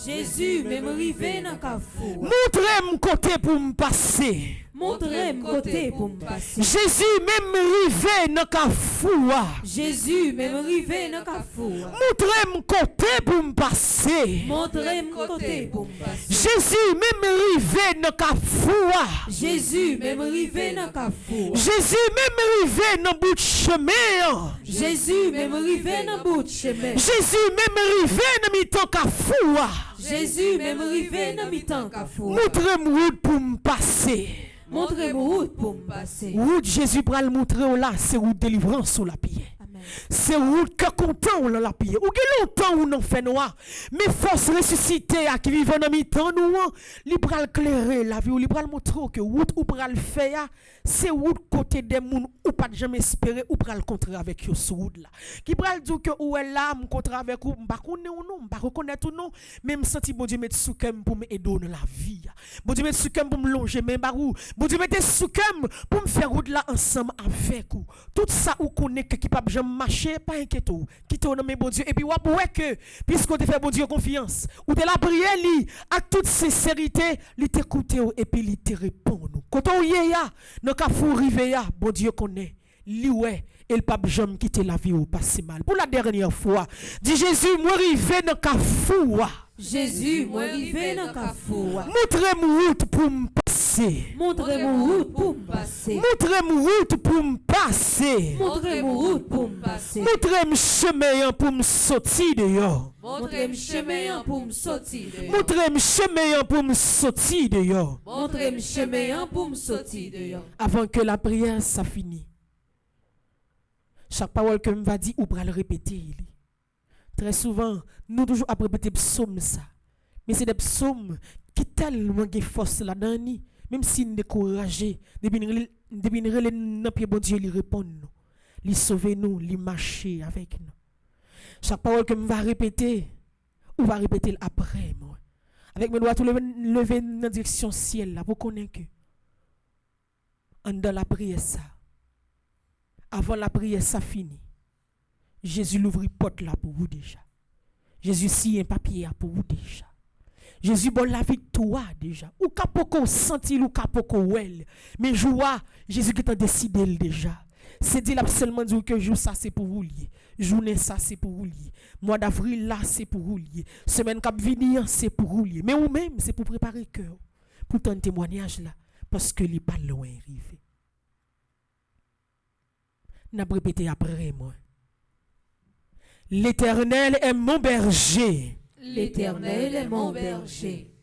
Jésus même rivé dans Kafou. Montrez-moi côté pour me passer. Montrez-moi côté pour me passer. Jésus même rivé dans Kafou. Jésus même rivé dans Kafou. Montrez-moi côté pour me passer. Montrez-moi côté pour me passer. Jésus même rivé dans Kafou. Jésus même rivé dans Kafou. Jésus même rivé dans bout de chemin. Jésus même rivé dans bout de chemin. Jésus même rivé dans mi-temps Kafou. Jésus même rivé dans mi-temps Kafou. Montrez-moi route pour me passer. Montrez-moi route pour me passer. Route Jésus pour le montrer là, c'est route délivrance sur la prière. C'est route que content on la prière. Ou que longtemps on en fait noir. Mais force ressuscité à qui vivent dans mi-temps nous, li pral clairer la vie ou li pral montrer que route ou pral faire c'est route côté des moun ou pas jamais espérer ou pral contrer avec yo sur route là. Qui pral dire que ou est là me contrer avec ou m'pa connait ou non, m'pa reconnaître ou non, même senti bon Dieu mettre sous cœur pour m'aider dans la vie. Bon Dieu mettre sous cœur pour me longer mais barou. Bon Dieu mettre sous cœur pour me faire route là ensemble avec ou. Tout ça ou connaît que qui pas jamais marcher, pas inquiète ou. Quitte au nom bon Dieu et puis ou ouais que puisque tu fait bon Dieu confiance, ou de la prière li avec toute sincérité, li t'écouter et puis li te répondre. Quand on y est dans Kafou rivé bon Dieu connaît. Li ouais et le pape jamais quitter la vie ou passer mal. Pour la dernière fois, dit Jésus moi rivé dans Kafou. Jésus moi rivé dans Kafou. Montrez-moi route pour me passer. Montrez-moi route pour me passer. Montrez-moi route pour me passer. Montrez-moi route pour me passer. Montrez-moi chemin pour me sortir dehors. Montrez-moi chemin pour me sortir dehors. Montrez-moi chemin pour me sortir dehors. Montrez-moi chemin pour me sortir dehors. Avant que la prière ça finisse. Chaque parole que me va dire ou pour le répéter. Très souvent, nous toujours à répéter psaume ça. Mais c'est des psaumes qui tellement de force là-dedans, même si nous découragés, depuis nous pied bon Dieu, il répond nous. Il sauve nous, il marche avec nous. Chaque parole que me va répéter, ou va répéter après moi. Avec mes doigts tout lever dans la direction ciel là pour connaître que en dans la prière ça. Avant la prière ça fini. Jésus l'ouvre porte là pour vous déjà. Jésus signe un papier pour vous déjà. Jésus bon la victoire déjà. Ou kapoko senti ou kapoko well. Mais joie Jésus qui t'a décidé déjà. C'est dit là seulement dire que jour ça c'est pour vous lier. Journée ça c'est pour vous lier. Mois d'avril là c'est pour vous lier. Semaine cap venir c'est pour vous lier. Mais ou même c'est pour préparer cœur pour ton témoignage là parce que il pas loin arrivé. N'a répété après moi. L'Éternel est mon berger. L'Éternel est mon berger.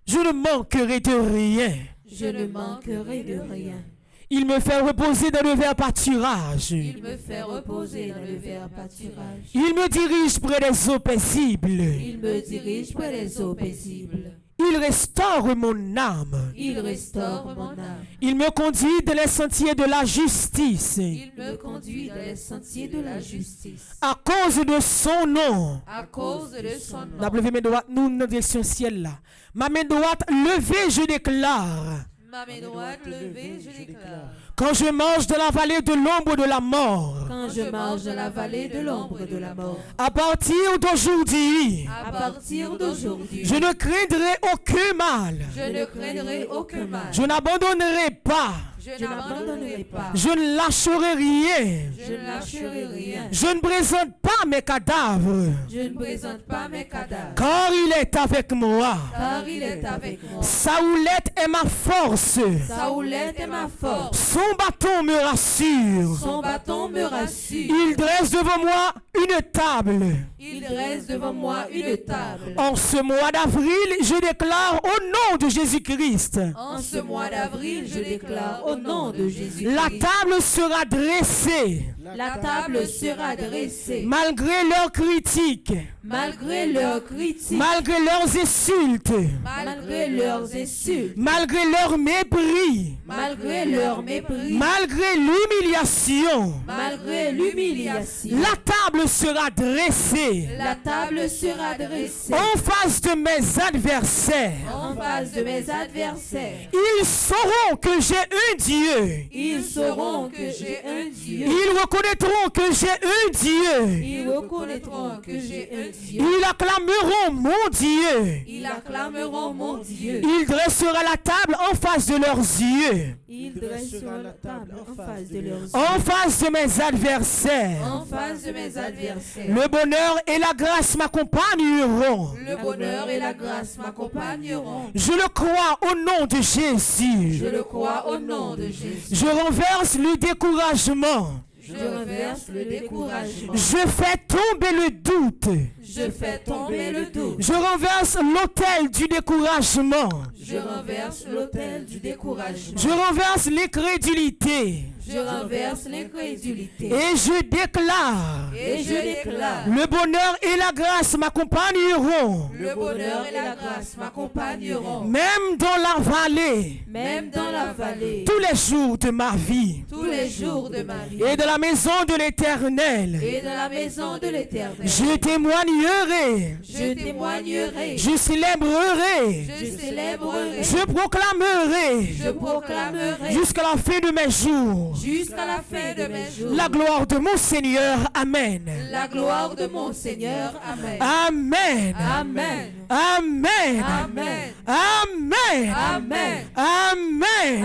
Je ne manquerai de rien. Je ne manquerai de rien. Il me fait reposer dans le vert pâturage. Il me fait reposer dans le vert pâturage. Il me dirige près des eaux paisibles. Il me dirige près des eaux paisibles. Il restaure mon âme. Il restaure mon âme. Il me conduit dans les sentiers de la justice. Il me conduit dans les sentiers de la justice. À cause de son nom. À cause de son nom. La main droite, nous, dans la direction ciel là. Ma main droite levée, je déclare. Ma main droite levée, je déclare. Quand je marche dans la vallée de l'ombre de la mort. Quand je marche dans la vallée de l'ombre de la mort. À partir d'aujourd'hui. À partir d'aujourd'hui. Je ne craindrai aucun mal. Je ne craindrai aucun mal. Je n'abandonnerai pas. Je n'abandonnerai pas. Je ne lâcherai rien. Je ne lâcherai rien. Je ne présente pas mes cadavres. Je ne présente pas mes cadavres. Car il est avec moi. Car il est avec moi. Sa houlette est ma force. Sa houlette est ma force. Son bâton me rassure. Son bâton me rassure. Il dresse devant moi une table. Il dresse devant moi une table. En ce mois d'avril, je déclare au nom de Jésus-Christ. En ce mois d'avril, je déclare au nom de Jésus. La table sera dressée. La table sera dressée. Malgré leurs critiques. Malgré leurs critiques. Malgré leurs insultes. Malgré leurs insultes. Malgré leur mépris. Malgré leur mépris. Malgré l'humiliation. Malgré l'humiliation. La table sera dressée. La table sera dressée. En face de mes adversaires. En face de mes adversaires. Ils sauront que j'ai un Dieu. Ils sauront que j'ai un Dieu. Ils reconnaîtront que j'ai un Dieu. Ils reconnaîtront que j'ai un Dieu. Ils acclameront mon Dieu. Ils acclameront mon Dieu. Il dressera la table en face de leurs yeux. Il dressera la table en face de leurs yeux. En face de mes adversaires. En face de mes adversaires. Le bonheur et la grâce m'accompagneront. Le bonheur et la grâce m'accompagneront. Je le crois au nom de Jésus. Je le crois au nom de Jésus. Je renverse le découragement. Je renverse le découragement. Je fais tomber le doute. Je fais tomber le doute. Je renverse l'autel du découragement. Je renverse l'autel du découragement. Je renverse l'incrédulité. Je renverse l'incrédulité. Et je déclare. Et je déclare. Le bonheur et la grâce m'accompagneront. Le bonheur et la grâce m'accompagneront. Même dans la vallée. Même dans la vallée. Tous les jours de ma vie. Tous les jours de ma vie. Et de la maison de l'Éternel. Et de la maison de l'Éternel. Je témoignerai. Je témoignerai. Je célébrerai. Je célébrerai. Je proclamerai. Je proclamerai. Jusqu'à la fin de mes jours. Jusqu'à la fin de mes jours. La gloire de mon Seigneur. Amen. La gloire de mon Seigneur. Amen. Amen. Amen. Amen. Amen. Amen. Amen. Amen. Amen.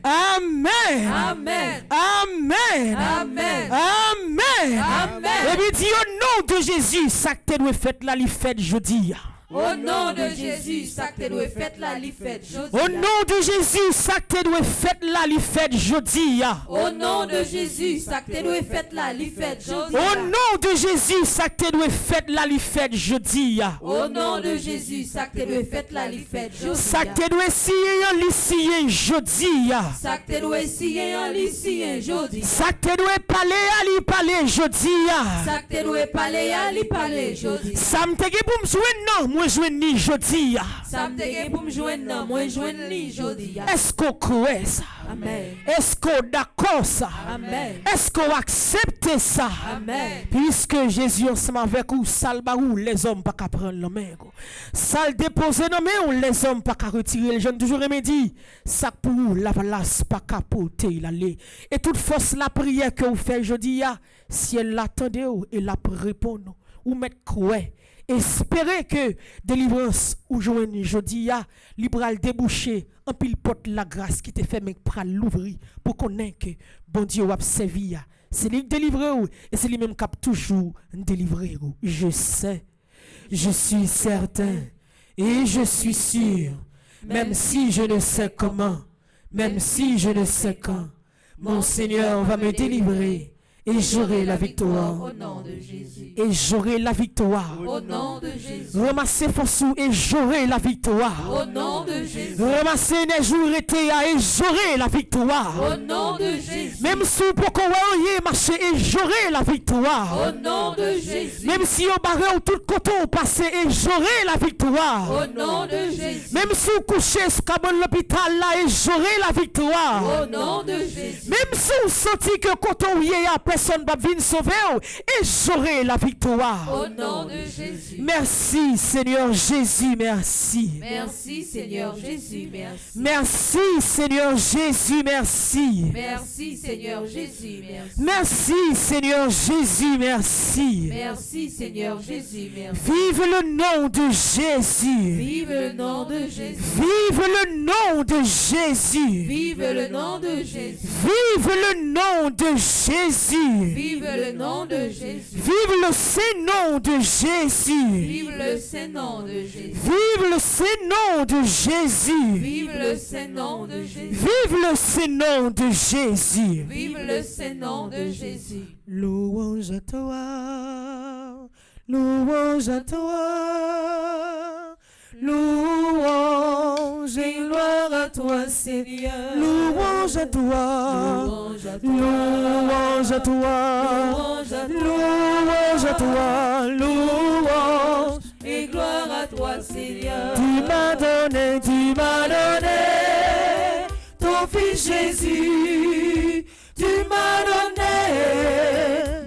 Amen. Amen. Amen. Amen. Amen. Amen. Et puis dit au nom de Jésus, ça que tu dois faire là, il fait jeudi. Au nom de Jésus, ça que tu dois faire là, il fait jeudi. Au nom de Jésus, ça que tu dois faire là, il fait jeudi. Au nom de Jésus, ça que tu dois faire là, il fait jeudi. Au nom de Jésus, ça que tu dois faire là, il fait jeudi. Au nom de Jésus, ça que tu dois faire là, il fait jeudi. Ça que tu dois essayer jeudi. Ça que tu dois essayer jeudi. Ça que tu dois parler jeudi. Ça que tu dois parler jeudi. Ça me te pour me jouer non, moi jouer ni jeudi. Ça me te pour me joindre non, moi joindre ni jeudi. Est-ce qu'on croit ça? Amen. Est-ce qu'on d'accord ça? Amen. Est-ce qu'on accepte ça? Amen. Puisque Jésus ensemble avec vous, sale barou, les hommes pas qu'à prendre la main. Sale déposer la main, les hommes pas qu'à retirer. Les jeunes toujours me dit, ça pour vous, la valasse pas qu'à porter l'aller. Et toute force la prière que vous faites jeudi, si elle l'attendait et la répond, ou mettre croix. Espérez que délivrance ou joindre jeudi libéral déboucher en pile porte la grâce qui te fait mais pral l'ouvrir pour connaître que bon Dieu a servi. C'est lui délivrer et c'est lui même qui a toujours délivré. Je sais, je suis certain et je suis sûr, même si je ne sais comment, même si je ne sais quand, mon Seigneur va me délivrer Et j'aurai la victoire. Au nom de Jésus. Et j'aurai la victoire. Au nom de Jésus. Ramassez force et j'aurai la victoire. Au nom de Jésus. Ramassez les jours été et j'aurai la victoire. Au nom de Jésus. Même si vous pouvez marcher et j'aurai la victoire. Au nom de Jésus. Même si vous barrez tout coton passé et j'aurai la victoire. Au nom de Jésus. Même si vous couchez sur l'hôpital là et j'aurai la victoire. Au nom de Jésus. Même si vous sentez que coton y a personne va venir sauver et j'aurai la victoire. Au nom de Jésus. Merci Seigneur Jésus, merci. Merci Seigneur Jésus, merci. Merci Seigneur Jésus, merci. Merci Seigneur Jésus, merci. Merci Seigneur Jésus, merci. Merci Seigneur Jésus, merci. Vive le nom de Jésus. Vive le nom de Jésus. Vive le nom de Jésus. Vive le nom de Jésus. Vive le nom de Jésus. Vive le nom de Jésus. Vive le Saint-Nom de Jésus. Vive le Saint-Nom de Jésus. Vive le Saint-Nom de Jésus. Vive le Saint-Nom de Jésus. Vive le Saint-Nom de Jésus. Vive le Saint-Nom de Jésus. Louange à toi. Louange à toi. Louange et gloire à toi, Seigneur. Louange à toi. Louange à toi. Louange à toi. Louange et gloire à toi, Seigneur. Tu m'as donné ton Fils Jésus. Tu m'as donné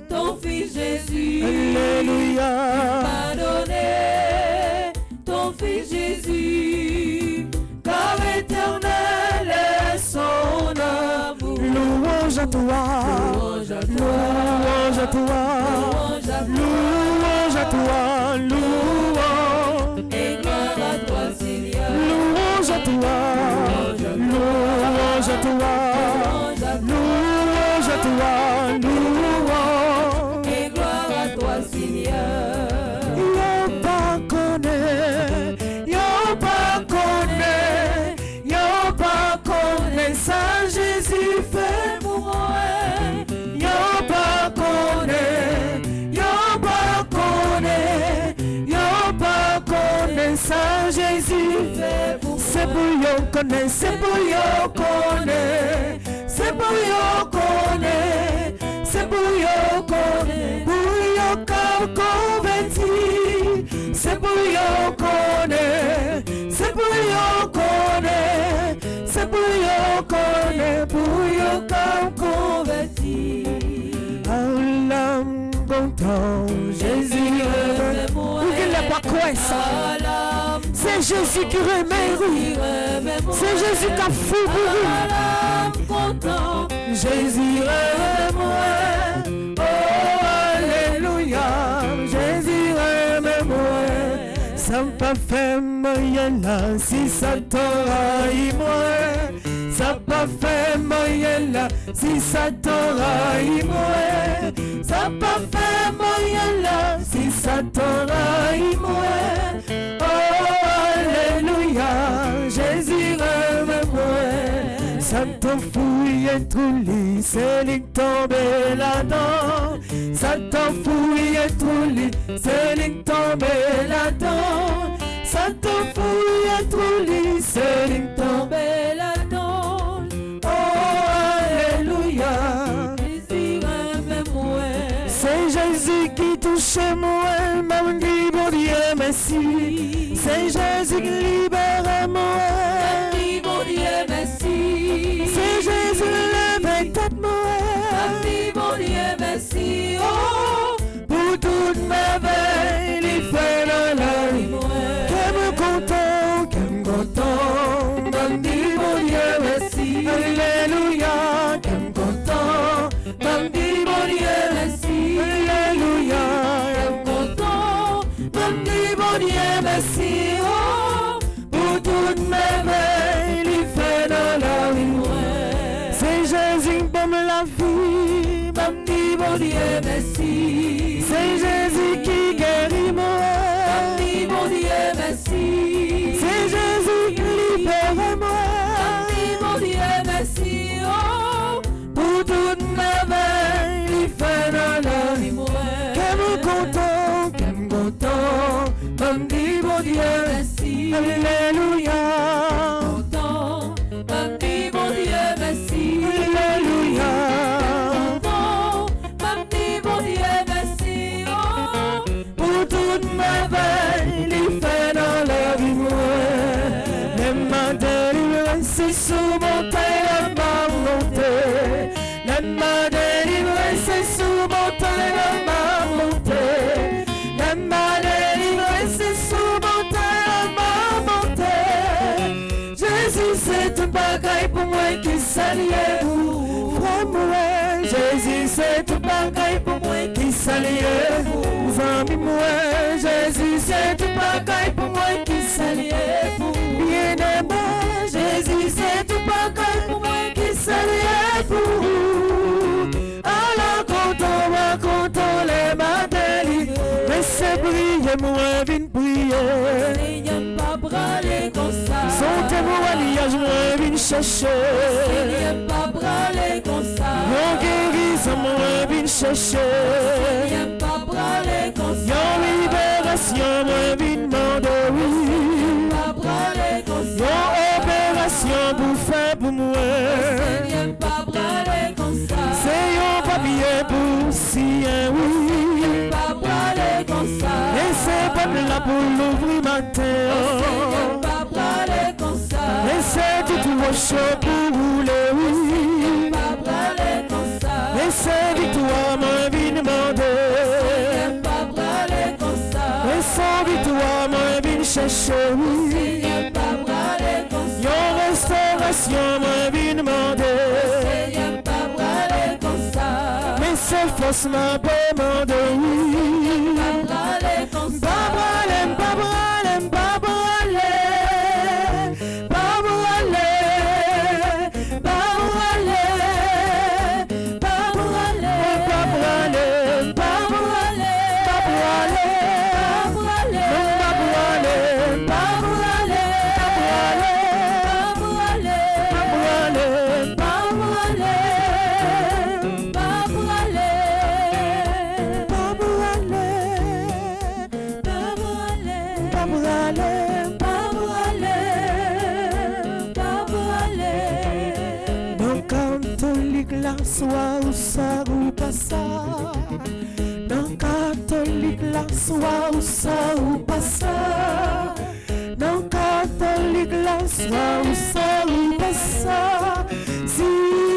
ton Fils Jésus. Alléluia. Tu m'as donné ton Fils Jésus. Car éternel est son amour. Louange à toi. Louange à toi. Louange à toi. Louange à toi. Louange et gloire à toi, Seigneur. Louange à toi. Louange à toi. Louange à toi. Louange et gloire à toi, Seigneur. Yo pas connaît ça Jésus fait pour moi. Yo pas connaît ça Jésus fait pour moi. C'est pour yo connaître, c'est pour yo connaître, c'est pour yo connaître, c'est pour yo connaître, pour yo converti, c'est pour yo connaître, c'est pour yo connaître, c'est pour yo connaître, pour yo converti. L'âme content, Jésus remet moi. Il n'est pas quoi ça? C'est Jésus qui remet, c'est Jésus qui a fou pour Jésus remet moi. Oh alléluia, Jésus remet moi. Ça m'a pas fait moyen là, si ça t'aura moi. Ça m'a pas fait moyen là, si ça t'aura moi. Ça m'a pas fait moyen là, si ça t'aura moi. Alléluia, Jésus remet-moi. Ça t'en fouille et tout lit, c'est lui tombé là-dedans. Ça t'en fouille et tout lit, c'est lui tombé là-dedans. Ça t'en fouille et tout lit, c'est lui tombé là-dedans. Oh, alléluia, Jésus remet-moi. c'est Jésus qui touche moi, m'a dit bon Dieu merci. C'est Jésus qui libère moi. Mon Dieu, merci. C'est Jésus levé tête moi. Mon Dieu, merci. Oh, pour toute ma veille, il fait la vie. Qu'elle me content, qu'elle me content. Mon Dieu, merci. Alléluia, qu'elle me content. Mon Dieu, merci. Alléluia, qu'elle me content. Mon Dieu, merci. Oh, pour toute ma veille, il fait dans la vie. C'est Jésus pour me la vie. Mon Dieu, merci. C'est Jésus qui guérit moi. mon Dieu, merci. C'est Jésus qui libère moi. Mon Dieu, merci. Oh, Pour toute ma veille, il fait Alléluia. Content, m'a dit mon Dieu merci. Alléluia. Content, m'a dit mon Dieu merci. Oh, Pour toute ma veille, il fait dans la vie moi. Les mains délivrées, c'est sous mon taille, la main montée. Les mains délivrées, c'est sous mon taille, la main montée. Les mains délivrées, c'est sous mon taille, la main montée. Jésus, c'est un bagaille pour moi qui s'allie vous. Frère, Jésus, c'est un bagaille pour moi qui s'allie vous. Amis, moi, Jésus, c'est un bagaille pour moi qui s'allie vous. Bien-aimé, Jésus, c'est un bagaille pour moi qui s'allie vous. Alors, quand on les matins, laissez briller, moi, viens prier. Seigneur, pas braler comme ça. Son témoignage, moi, viens chercher. Seigneur, pas braler comme ça. Mon guérison, moi, viens chercher. Seigneur, pas braler comme ça. Yon libération, moi, viens demander, oui. Pas braler comme ça. Yon opération pour faire pour moi. Seigneur, pas braler comme ça. C'est yon papier pour sien, oui. Pas braler comme ça. Et c'est pas là pour l'ouvrir matin. Seigneur, pas braler comme ça. Et c'est tout au chaud pour rouler, oui. Pas braler comme ça. Et c'est victoire, moi, viens demander. Seigneur, pas braler comme ça. Et sans victoire, moi, viens chercher, oui. Seigneur, pas braler comme ça. Yon restauration, moi, viens demander. Seigneur, pas braler comme ça. Mais c'est force m'a demandé, oui. Pas braler comme ça. Pas brûler, pas brûler, pas brûler. Pas brûler, pas brûler. Pas brûler, pas brûler, pas brûler. Pas brûler, pas brûler. Pas brûler, pas brûler. Pas brûler, pas brûler. Pas brûler. Pas brûler. Pas brûler, pas brûler, pas brûler. Dans catholique la soir ou ça ou pas ça. Dans catholique la soir ou ça ou pas ça. Dans catholique la soir ou ça ou pas ça. Si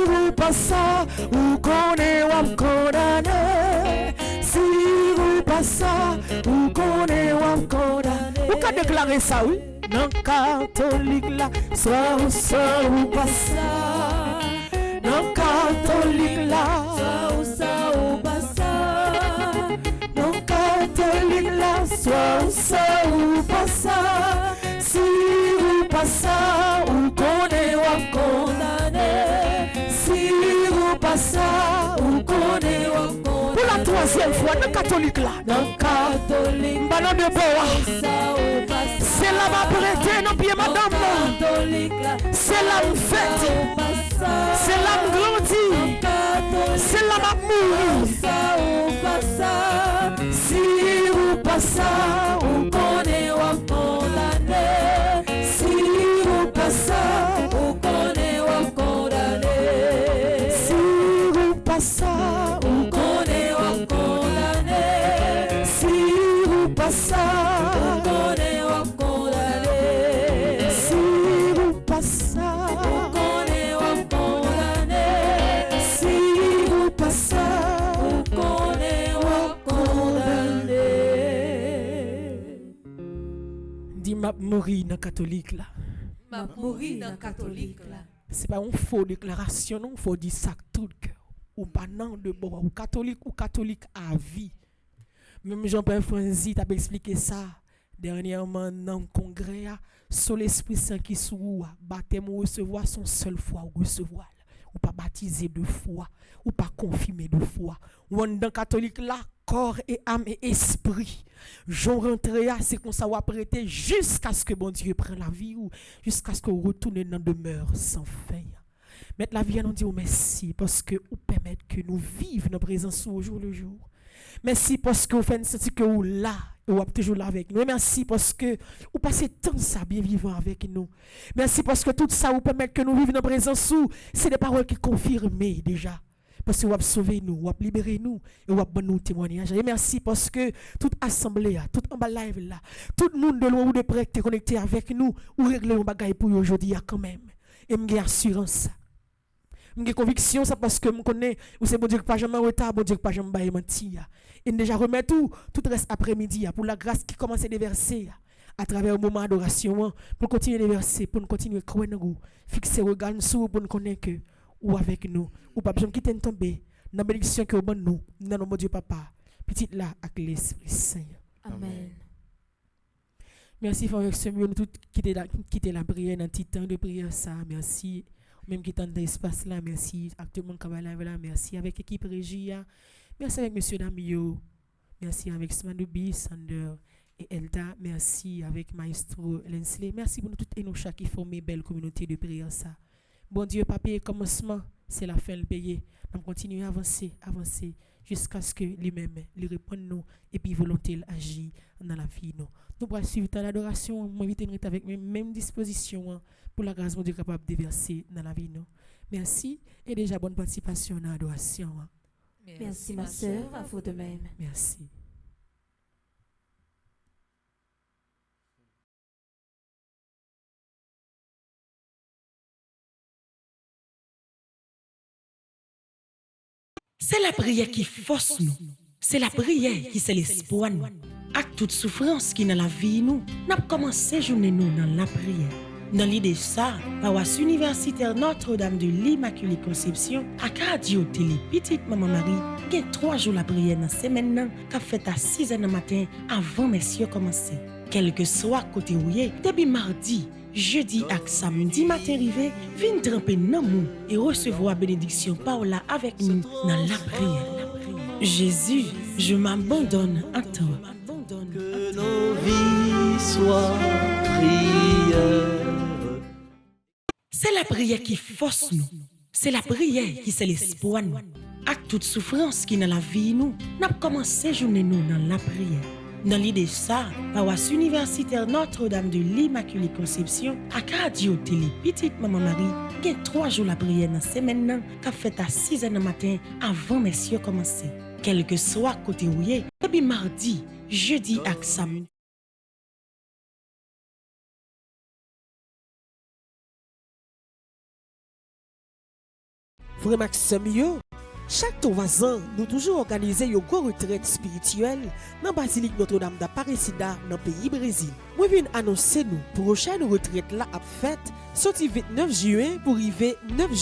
ou pas ça, ou connaît ou condamné. Si ou pas ça, ou connaît ou condamné. Ou qu'a déclaré ça, oui? Dans catholique là, soit ou ça ou pas ça. Dans catholique là, soit ou ça ou pas ça. Dans catholique là, soit ou ça ou pas ça. Si ou pas ça, ou connaît ou condamné. Si ou pas ça, ou connaît ou condamné. Pour la troisième fois, dans catholique là, dans catholique, ballon de bois. C'est là ma prêter nos pieds madame là. C'est là me fête. C'est là me grandit. C'est là ma mourir. Si ou pas ça, ou connaît ou condamné. Si ou pas ça, ou connaît ou condamné. Si ou pas ça, ou connaît ou condamné. Si ou pas ça, ou connaît ou condamné. Si ou pas ça, ou connaît ou condamné. Si ou pas ça, ou connaît ou condamné. Dis m'a mourir dans catholique là. M'a mouri dans catholique là. C'est pas une fausse déclaration, non, faut dire ça tout le cœur. Ou pas non de bon, ou catholique à vie. Même Jean-Pierre Franzi t'a expliqué ça dernièrement dans le congrès sur l'Esprit Saint qui sous baptême ou recevoir son seule fois ou recevoir ou pas baptisé deux fois ou pas confirmé deux fois. Ou dans catholique là corps et âme et esprit. J'en rentrer c'est qu'on ça va prêter jusqu'à ce que bon Dieu prenne la vie ou jusqu'à ce qu'on retourne dans demeure sans fin. Mettre la vie à nous dire merci parce que vous permettez que nous vivions dans la présence au jour le jour. Merci parce que vous faites sentir que vous là. Vous êtes toujours là avec nous. Merci parce que vous passez tant ça bien vivant avec nous. Merci parce que tout ça vous permet que nous vivions dans la présence où c'est des paroles qui confirment déjà. Parce que vous avez sauvé nous, vous avez libéré nous et vous avez donné nous témoignage. Et merci parce que toute assemblée, tout en bas live là, tout le monde de loin ou de près qui est connecté avec nous, ou régler nos bagailles pour aujourd'hui quand même. Et j'ai assurance. J'ai conviction ça parce que je connais où c'est bon Dieu que pas jamais en retard, bon Dieu que pas jamais bailler mentir. Et déjà remet tout reste après-midi pour la grâce qui commence à déverser à travers le moment d'adoration pour continuer de verser, pour nous continuer à croire en nous, fixer le regard sur pour nous connaître que ou avec nous, ou pas besoin de quitter tomber dans la bénédiction que vous donne nous, dans notre Dieu Papa, petit là avec l'Esprit Saint. Amen. Merci pour ce mieux nous tout quitter la prière dans petit temps de prière ça. Merci même qui est dans l'espace là, merci actuellement Kabbalah là, merci avec l'équipe régie. Merci avec monsieur Damio. Merci avec Smanoubi, Sander et Elda. Merci avec Maestro Lensley. Merci pour nous toutes et nos chats qui forment une belle communauté de prière ça. Bon Dieu, papier commencement, c'est la fin le payer. Nous continuons à avancer jusqu'à ce que lui-même lui réponde nous et puis volonté agit dans la vie nous. Nous pourrons suivre dans l'adoration, m'inviter avec mes mêmes dispositions pour la grâce de Dieu capable de verser dans la vie nous. Merci et déjà bonne participation dans l'adoration. Merci ma sœur, à vous de même. Merci. C'est la prière qui force nous. C'est la prière qui c'est l'espoir nous. Avec toute souffrance qui dans la vie nous, n'a commencé journée nous dans la prière. Dans l'idée ça, paroisse universitaire Notre-Dame de l'Immaculée Conception, à radio télé petite maman Marie, qui a 3 jours la prière dans semaine qu'a fait à 6h du matin avant messieurs commencer. Quel que soit côté où depuis mardi, jeudi et samedi matin arrivé, viens tremper dans nous et recevoir bénédiction Paola avec nous dans la prière. Jésus, je m'abandonne à toi. Que nos vies soient prières. C'est la prière qui force nous. C'est la prière qui c'est l'espoir nous. Avec toute souffrance qui dans la vie nous, n'a commencé journée nous dans la prière. Dans l'idée ça, paroisse universitaire Notre-Dame de l'Immaculée Conception, à radio télé petite maman Marie, qui a 3 jours la prière dans semaine qu'a fait à 6h du matin avant messieurs commencer. Quel que soit côté où depuis mardi, jeudi et samedi. Frère Maxime yo, chaque 3 ans, nous toujours organiser une grande retraite spirituelle dans la basilique Notre-Dame d'Aparecida dans le pays Brésil. Moi viens annoncer nous prochaine retraite là à fête sorti 29 juin pour arriver 9 juillet.